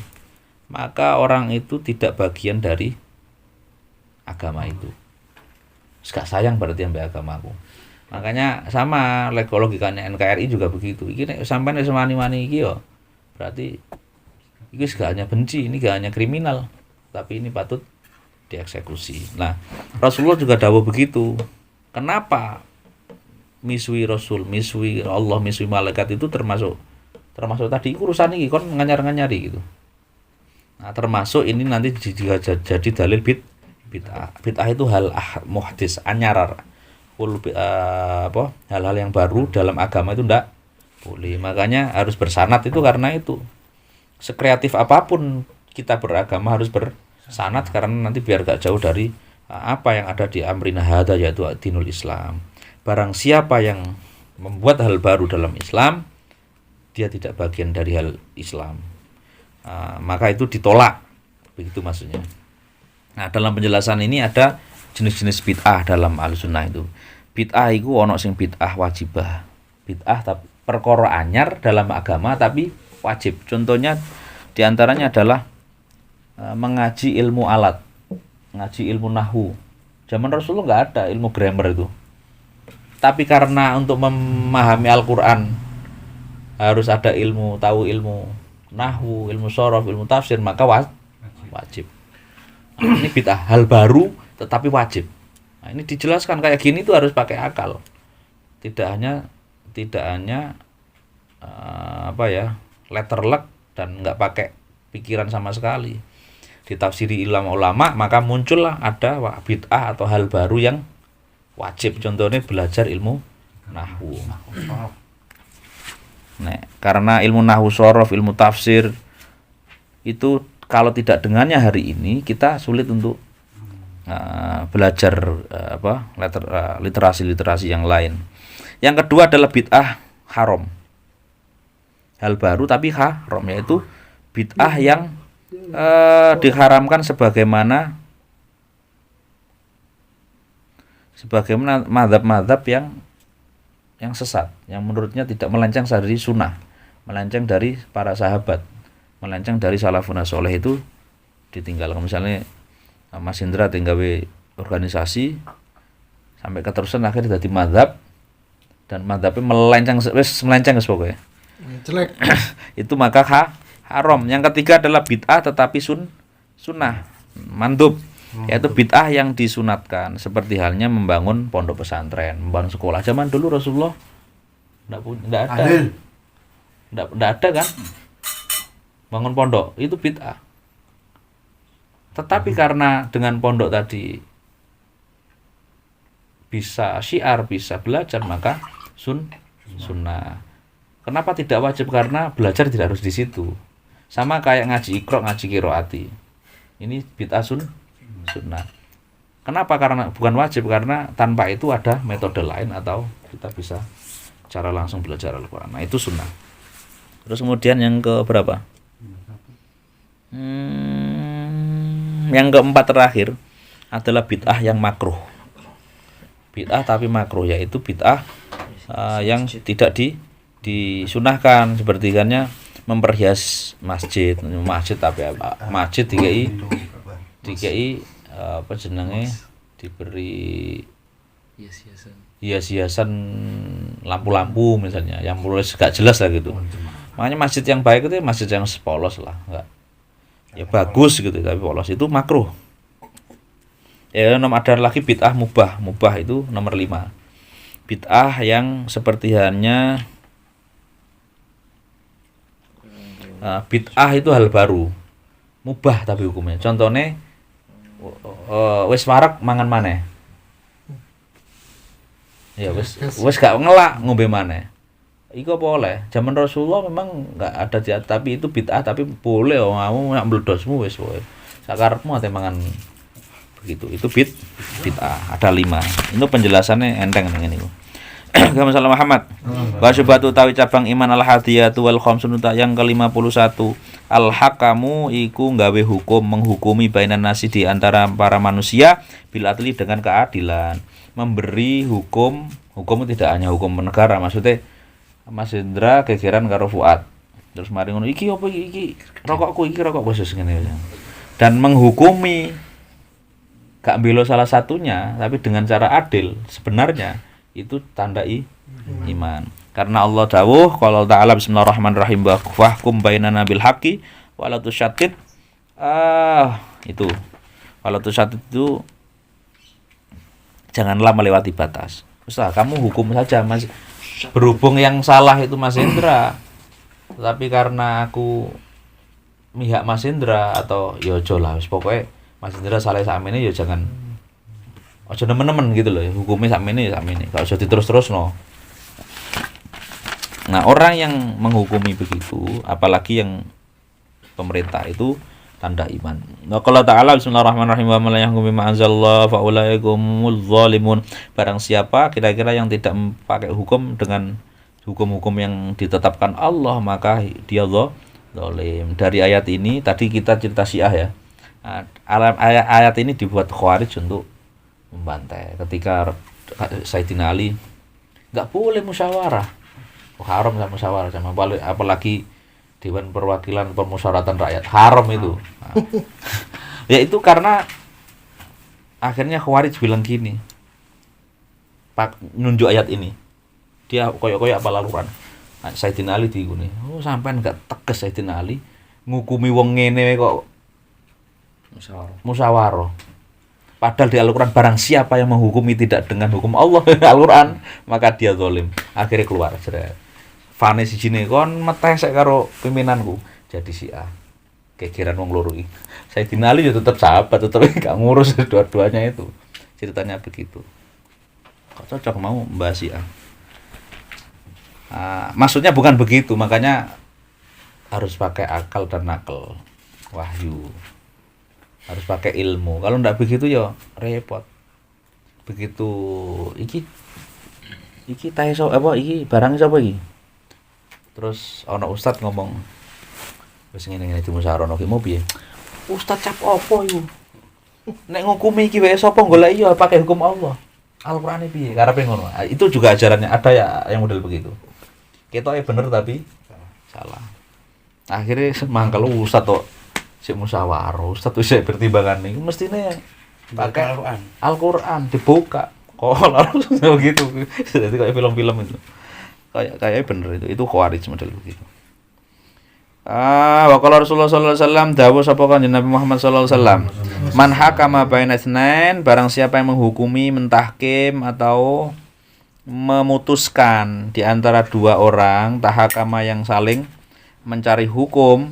maka orang itu tidak bagian dari agama itu. Gak sayang berarti ambil agamaku. Makanya sama logikanya NKRI juga begitu. Iki nek sampean wis wani-wani iki yo berarti iki gak hanya benci, ini gak hanya kriminal, tapi ini patut dieksekusi. Nah, Rasulullah juga dawuh begitu. Kenapa misui Rasul, misui Allah, misui malaikat itu termasuk tadi urusan ini kon nganyar-nganyari gitu. Nah, termasuk ini nanti jadi dalil bid'ah. Bid'ah itu hal muhdis, anyarar. Hal-hal yang baru dalam agama itu ndak boleh. Makanya harus bersanad itu karena itu. Sekreatif apapun kita beragama harus bersanad karena nanti biar gak jauh dari apa yang ada di amrina hadza yaitu dinul Islam. Barang siapa yang membuat hal baru dalam Islam, dia tidak bagian dari hal Islam. Maka itu ditolak. Begitu maksudnya. Nah, dalam penjelasan ini ada jenis-jenis bid'ah dalam Ahlussunnah itu. Bid'ah itu ono sing bid'ah wajibah. Bid'ah tapi perkara anyar dalam agama tapi wajib. Contohnya diantaranya adalah mengaji ilmu alat, ngaji ilmu nahwu. Zaman Rasulullah nggak ada ilmu grammar itu. Tapi karena untuk memahami Al-Quran harus ada tahu ilmu nahwu, ilmu shorof, ilmu tafsir, maka wajib. Ini bid'ah, hal baru tetapi wajib. Nah, ini dijelaskan kayak gini tuh harus pakai akal. Tidak hanya letter luck dan nggak pakai pikiran sama sekali. Ditafsiri ulama, maka muncullah ada bid'ah atau hal baru yang wajib. Contohnya belajar ilmu nahwu. Nah, karena ilmu nahwu shorof, ilmu tafsir itu kalau tidak dengannya hari ini kita sulit untuk belajar literasi yang lain. Yang kedua adalah bid'ah haram. Hal baru tapi haram, yaitu bid'ah yang diharamkan sebagaimana mazhab-mazhab yang sesat, yang menurutnya tidak melenceng dari sunnah, melenceng dari para sahabat, melenceng dari salafun soleh itu ditinggalkan. Misalnya Mas Indra tinggawe organisasi sampai keterusan akhirnya jadi mazhab dan mazhabnya melenceng pokoknya. Jelek. Itu maka haram. Yang ketiga adalah bid'ah tetapi sunnah, mandub, yaitu bid'ah yang disunatkan seperti halnya membangun pondok pesantren, membangun sekolah. Zaman dulu Rasulullah enggak ada kan? Bangun pondok itu bid'ah. Tetapi karena dengan pondok tadi bisa syiar, bisa belajar, maka sunnah. Kenapa tidak wajib? Karena belajar tidak harus di situ. Sama kayak ngaji iqra, ngaji qiraati. Ini bid'ah sunnah. Kenapa? Karena bukan wajib, karena tanpa itu ada metode lain atau kita bisa cara langsung belajar Al-Quran. Nah, itu sunnah. Terus kemudian yang ke berapa? Yang keempat terakhir adalah bid'ah yang makruh. Bid'ah tapi makruh, yaitu bid'ah yang tidak disunahkan, seperti kannya memperhias masjid tapi masjid dikai apa jenenge diberi hias-hiasan lampu-lampu misalnya yang mulai gak jelas lah gitu. Makanya masjid yang baik itu masjid yang polos lah, enggak ya bagus gitu tapi polos, itu makruh. Ya nomor ada lagi bid'ah mubah. Mubah itu nomor 5. Bid'ah yang seperti halnya bid'ah itu hal baru. Mubah tapi hukumnya. Contohnya wis warak mangan maneh. Ya wis gak ngelak ngombe maneh. Iku apa oleh? Zaman Rasulullah memang enggak ada diat, tapi itu bid'ah tapi boleh kamu nak mledosmu wis wae. Sakarepmu ate mangan begitu. Itu bid'ah. Ada 5. Itu penjelasannya enteng ngene niku. Kama salam Muhammad. Wa syubhatu tawi cabang iman al hadiyatu wal khamsun yang ke-51. Al hakamu iku nggawe hukum, menghukumi bainan nasi di antara para manusia bil adli dengan keadilan. Memberi hukum tidak hanya hukum negara, maksudnya Mas Indra gegeran karo Fuad. Terus mari ngono iki apa iki rokokku iki rokok khusus ngene. Dan menghukumi gak belo salah satunya tapi dengan cara adil sebenarnya itu tanda iman. Karena Allah dawuh qala ta'ala bismillahirrahmanirrahim wa fahkum bainana bil haqqi wa la tusyaddid. Itu. Wala tusyaddid itu janganlah melewati batas. Ustaz, kamu hukum saja Mas. Berhubung yang salah itu Mas Indra. Tapi karena aku mihak Mas Indra atau ya aja lah wis pokoke Mas Indra salah sakmene ya jangan aja nemen-nemen gitu loh, hukumnya sakmene ya sakmene, gak usah diterus-terusno. Nah, orang yang menghukumi begitu, apalagi yang pemerintah itu tanda iman. Wa qala ta'ala bismillahirrahmanirrahim wa man yahkum bima anzalallahu fa ulaikumuz zalimun. Barang siapa kira-kira yang tidak pakai hukum dengan hukum-hukum yang ditetapkan Allah, maka dia zalim. Dari ayat ini tadi kita cerita Syiah ya. Ayat ini dibuat Khawarij untuk membantai ketika Sayyidina Ali enggak boleh musyawarah. Haram sama musyawarah sama apalagi Dewan Perwakilan Permusyawaratan Rakyat, haram itu. Nah. Ya itu karena akhirnya Khawarij bilang gini. Nunjuk ayat ini. Dia koyok-koyok apa laluran. Nah, Sayyidina Ali diguni. Oh, sampean enggak tegas Sayyidina Ali ngukumi wong ngene kok musyawarah. Padahal di Al-Quran barang siapa yang menghukumi tidak dengan hukum Allah Al-Quran maka dia zalim. Akhirnya keluar jeret. Fane sijine kon metesek karo pimpinanku jadi Syiah. Kegeran wong loro iki. Sayyidina Ali ya tetap sahabat, tetap gak ngurus dua-duanya itu. Ceritanya begitu. Kok cocok mau membahas Syiah. Maksudnya bukan begitu, makanya harus pakai akal dan nakal. Wahyu. Harus pakai ilmu. Kalau ndak begitu ya repot. Begitu iki tahe apa iki barang sapa iki? Terus ana ustaz ngomong wis ngene-ngene dimusyawarahno ki mau piye? Ustaz cap opo iku? Nek ngukumi iki wae sapa golek ya pakai hukum Allah. Al-Qur'ane piye? Karepe ngono. Itu juga ajarannya ada ya yang model begitu. Ketoke bener tapi salah. Akhirnya mangkel ustaz tok si musyawarah, ustaz tuh saya pertimbangan nih, mestinya pakai Al-Quran dibuka, kalau gitu, jadi kayak film-film itu, kayak bener itu Khawarij model begitu. Wa qala Rasulullah sallallahu alaihi wasallam dawuh sapa kanjeng Nabi Muhammad sallallahu alaihi wasallam, man hakama baina itsnain, barang siapa yang menghukumi, mentahkim atau memutuskan di antara dua orang, tahakama yang saling mencari hukum,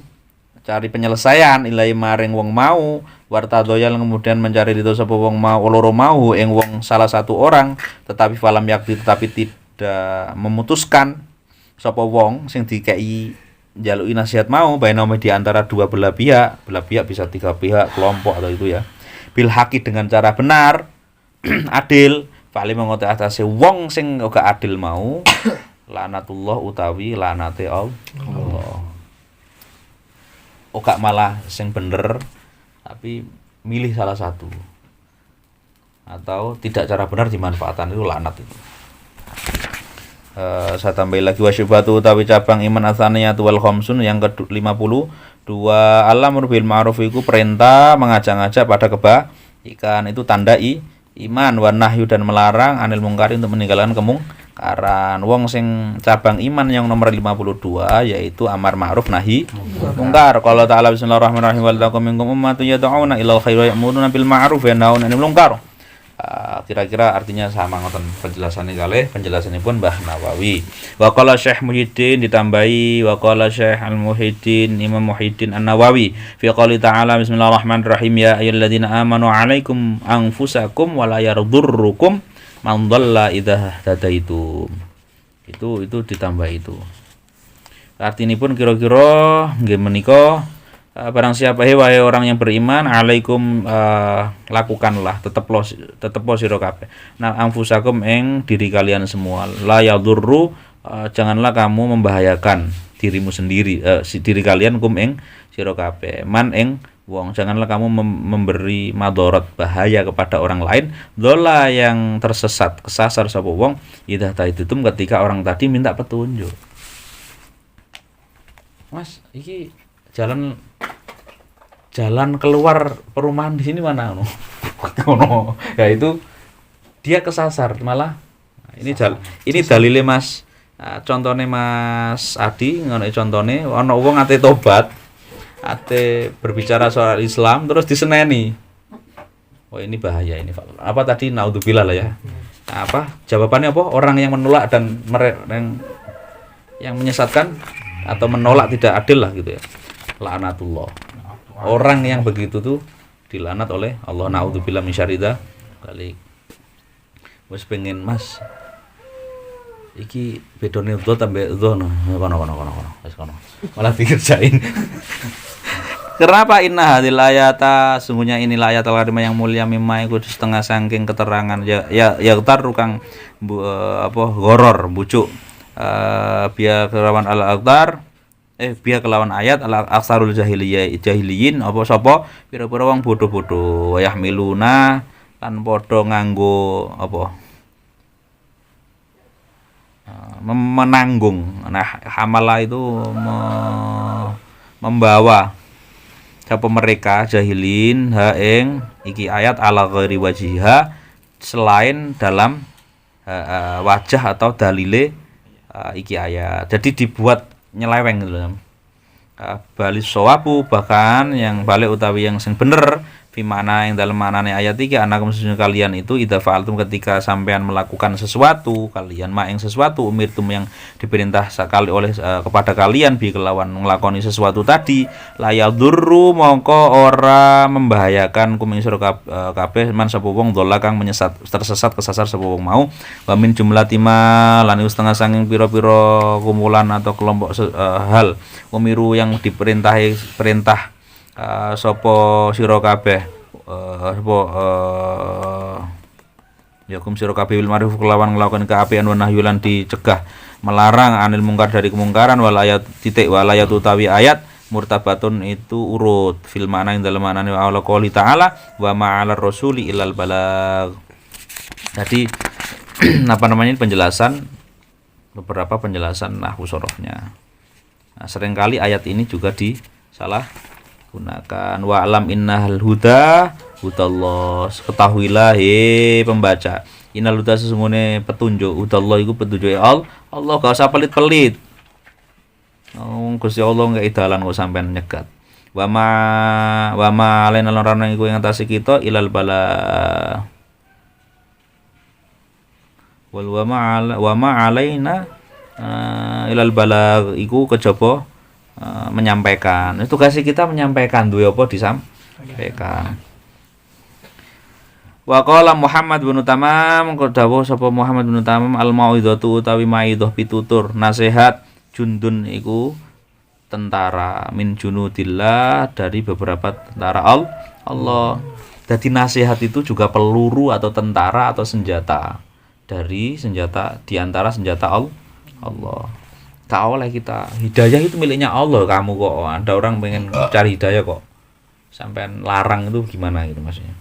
cari penyelesaian ilai maring wong mau wartadoyal kemudian mencari ridho sapa wong mau loro mau ing wong salah satu orang tetapi falam yakti tetapi tidak memutuskan sapa wong sing dikei njaluki nasihat mau bainama di antara dua belah pihak bisa 3 pihak kelompok atau itu ya bil haqi dengan cara benar adil fali mengote atase wong sing ora adil mau laknatullah utawi laknate Allah. Gak malah sing bener tapi milih salah satu atau tidak cara benar dimanfaatkan, itu laknat itu. Saya tambahin lagi wasyubatu utawi cabang iman atsaniyatu wal khamsun yang ke-50 dua alamur bil ma'ruf iku perintah mengajak-ngajak pada kebaikan, itu tanda iman, wa nahyu dan melarang, anil mungkari untuk meninggalkan kemungkaran. Wong sing cabang iman yang nomor 52 yaitu amar ma'ruf nahi mungkar. Qala ta'ala bismillahirrahmanirrahim wal takum minkum ummatun yad'una ilal khairi wa ya'muruna bil ma'ruf wa yanhauna 'anil munkar. Kira-kira artinya sama ngoten penjelasannya kalih penjelasanipun Mbah Nawawi. Wa qala Syekh Muhyiddin ditambahi wa qala Syekh Al-Muhyiddin Imam Muhyiddin An-Nawawi fi qouli ta'ala bismillahirrahmanirrahim ya ayyuhalladzina amanu 'alaikum anfusakum wa la yadurrukum man dhalla idza hadaitum. Itu ditambah itu. Artinipun kira-kira nggih menika barang siapa wahai orang yang beriman alaikum lakukanlah tetep sira kabeh nah anfusakum ing diri kalian semua la yadurru janganlah kamu membahayakan dirimu sendiri diri kalian kum ing sira kabeh man ing wong janganlah kamu memberi madharat bahaya kepada orang lain dola yang tersesat kesasar sapa wong idza taitum ketika orang tadi minta petunjuk. Mas iki jalan keluar perumahan di sini mana no? Ya itu dia kesasar malah ini dalile Mas contohnya Mas Adi ngono contone ana wong ate tobat ate berbicara soal Islam terus diseneni. Oh ini bahaya ini apa tadi naudzubillah lah ya. Nah, apa jawabannya apa orang yang menolak dan yang menyesatkan atau menolak tidak adil lah gitu ya. Laknatullah. Orang yang begitu tuh dilaknat oleh Allah naudzubillah min syarri dzalik. Wis pengen Mas iki bedone dho tambe dho kono wis kono. Malah dikerjain. Kenapa inna hadil ayata sungguhnya inilah ayat al-karimah yang mulia mimma iku setengah saking keterangan ya rukang goror bucuk biya kerawan al-aqdar biya kelawan ayat al-aksarul jahiliyin apa sapa pira-pira wong bodho-bodho wayah miluna lan padha nganggo apa menanggung. Nah hamala itu membawa sapa mereka jahilin ing iki ayat ala ghairi wajiha selain dalam wajah atau dalile iki ayat. Jadi dibuat nyeleweng gitu loh. Balik sawabu bahkan yang balik utawi yang sing bener fi makna yang dalam maknane ayat 3 anakum sesungguhnya kalian itu idza fa'altum ketika sampean melakukan sesuatu kalian ing sesuatu umirtum yang diperintah sekali oleh kepada kalian bi kelawan nglakoni sesuatu tadi la yadurru mongko ora membahayakan kum ing sira kabeh man sapa wong dola kang tersesat kesasar sapa wong mau wa min jumlatima lan setengah sanging pira-pira kumpulan atau kelompok hal umiru yang perintah sapa sira kabeh ya kum sira kabeh bil ma'ruf kelawan nglakukan keapian wa nahyulan dicegah melarang anil mungkar dari kemungkaran walayat utawi ayat murtabatun itu urut fil makna ing dalem maknane Allah qouli ta'ala wa ma'alar rasuli ilal balag. Jadi beberapa penjelasan nahwu sorohnya. Nah, seringkali ayat ini juga disalah gunakan wa alam innal huda hudallah ketahuilah pembaca innal huda sesungguhnya petunjuk hudallah itu petunjuk Allah gak usah pelit-pelit. Gusti Allah enggak idalan kok sampean nyegat wa ma alaina lan iku ing atase kita ilal bala wal wa ma alaina ilal bala iku kejaba menyampaikan. Itu tugas kita menyampaikan duwe apa disampaikan. Wa qala Muhammad bin Tamam dawuh sapa Muhammad bin Tamam al mauidatu utawi maidah pitutur nasihat jundun iku tentara min junudillah dari beberapa tentara Allah. Jadi nasihat itu juga peluru atau tentara atau senjata dari senjata di antara senjata Allah. Kau oleh kita hidayah itu miliknya Allah kamu kok ada orang pengen cari hidayah kok sampean larang itu gimana gitu maksudnya.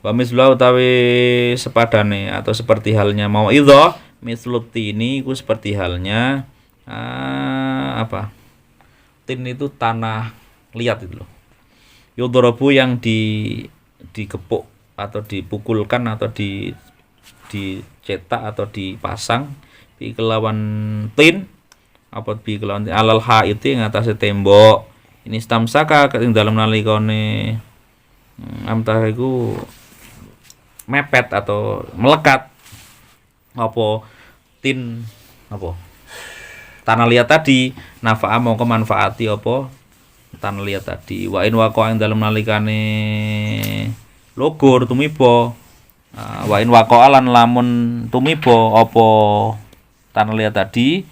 Wa mislu utawi sepadane atau seperti halnya mauidhah misluti ini itu seperti halnya tin itu tanah liat itu loh. Yudharabu yang dikepuk atau dipukulkan atau dicetak atau dipasang bi kelawan tin apa bi kelawan alal haiti ing atase tembok ini stamsaka ing dalem nalikane amtah iku mepet atau melekat apa tin apa tanah liat tadi nafa'a mongko manfaati apa tanah liat tadi wa in waqa ing dalem nalikane logor tumiba wa in waqa lan lamun tumiba apa tanah liat tadi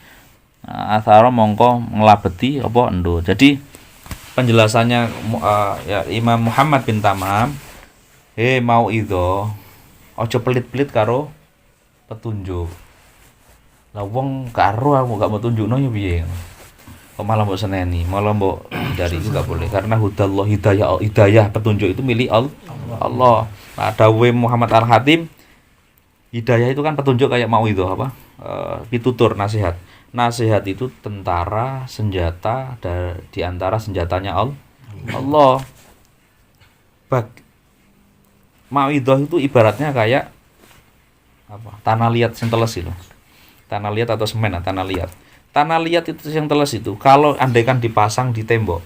asara mongko nglabeti apa endo. Jadi penjelasannya ya Imam Muhammad bin Tamam mau ido aja pelit-pelit karo petunjuk. Lah wong karo aku gak mau tunjukno ya piye. Kok malah mbok seneni, malah mbok dari itu gak boleh karena hudallah hidayah petunjuk itu milik Allah. Nah, dawuh Muhammad Al-Hatim hidayah itu kan petunjuk kayak mau itu apa? Pitutur nasihat. Nasihat itu tentara senjata di antara senjatanya Allah. Mauidhah itu ibaratnya kayak apa? Tanah liat sing teles itu. Tanah liat atau semen, tanah liat. Tanah liat itu yang teles itu kalau andaikan dipasang di tembok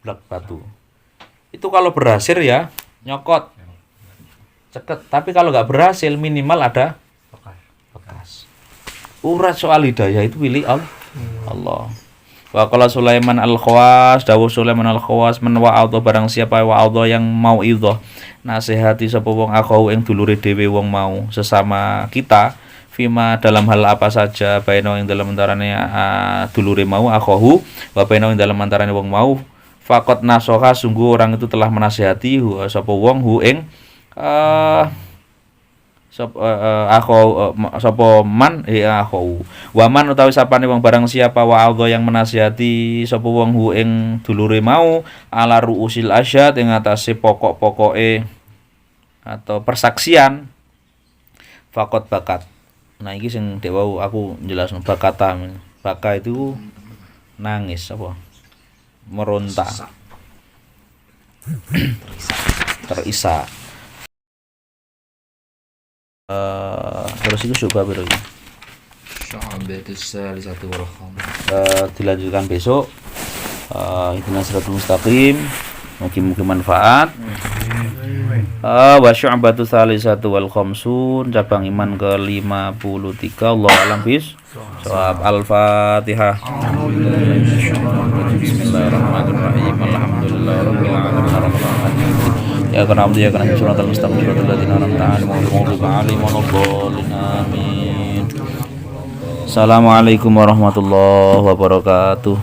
blok batu. Itu kalau berhasil ya nyokot. Ceket, tapi kalau nggak berhasil minimal ada bekas. Urat soal hidayah itu pilih Allah. Wa qala Sulaiman al-Khawas, dawuh Sulaiman al-Khawas men wa'adha barang siapa wa'adha yang mau idhah nasihati sapa wong akau ing dulure dhewe wong mau sesama kita fima dalam hal apa saja baino ing dalam antarane dulure mau akhahu wa baino ing dalam antarane wong mau faqat nasoha sungguh orang itu telah menasihati sapa wong hu ing sapa man akhahu wa man utawi sapane wong barang siapa wa'adha yang menasihati sapa wong hu ing dulure mau ala ruusil asyad ing atase pokok-pokoke atau persaksian faqat bakat. Nah iki sing dewa aku jelasno bakata. Baka itu nangis apa? Meronta. Terisak. Terus itu coba biro ini. Dilanjutkan besok. Ihdinas siratal mustaqim. Mungkin manfaat. Wa syu'batu salisatu wal khamsun cabang iman ke-53 Allah alam bis shawab al-Fatihah. Bismillahirrahmanirrahim. Alhamdulillahirabbil alamin. Ya kana abdi ya kana suratul mustaqim suratul ladzina an'amta 'alaihim ghairil maghdubi 'alaihim amin. Assalamualaikum warahmatullahi wabarakatuh.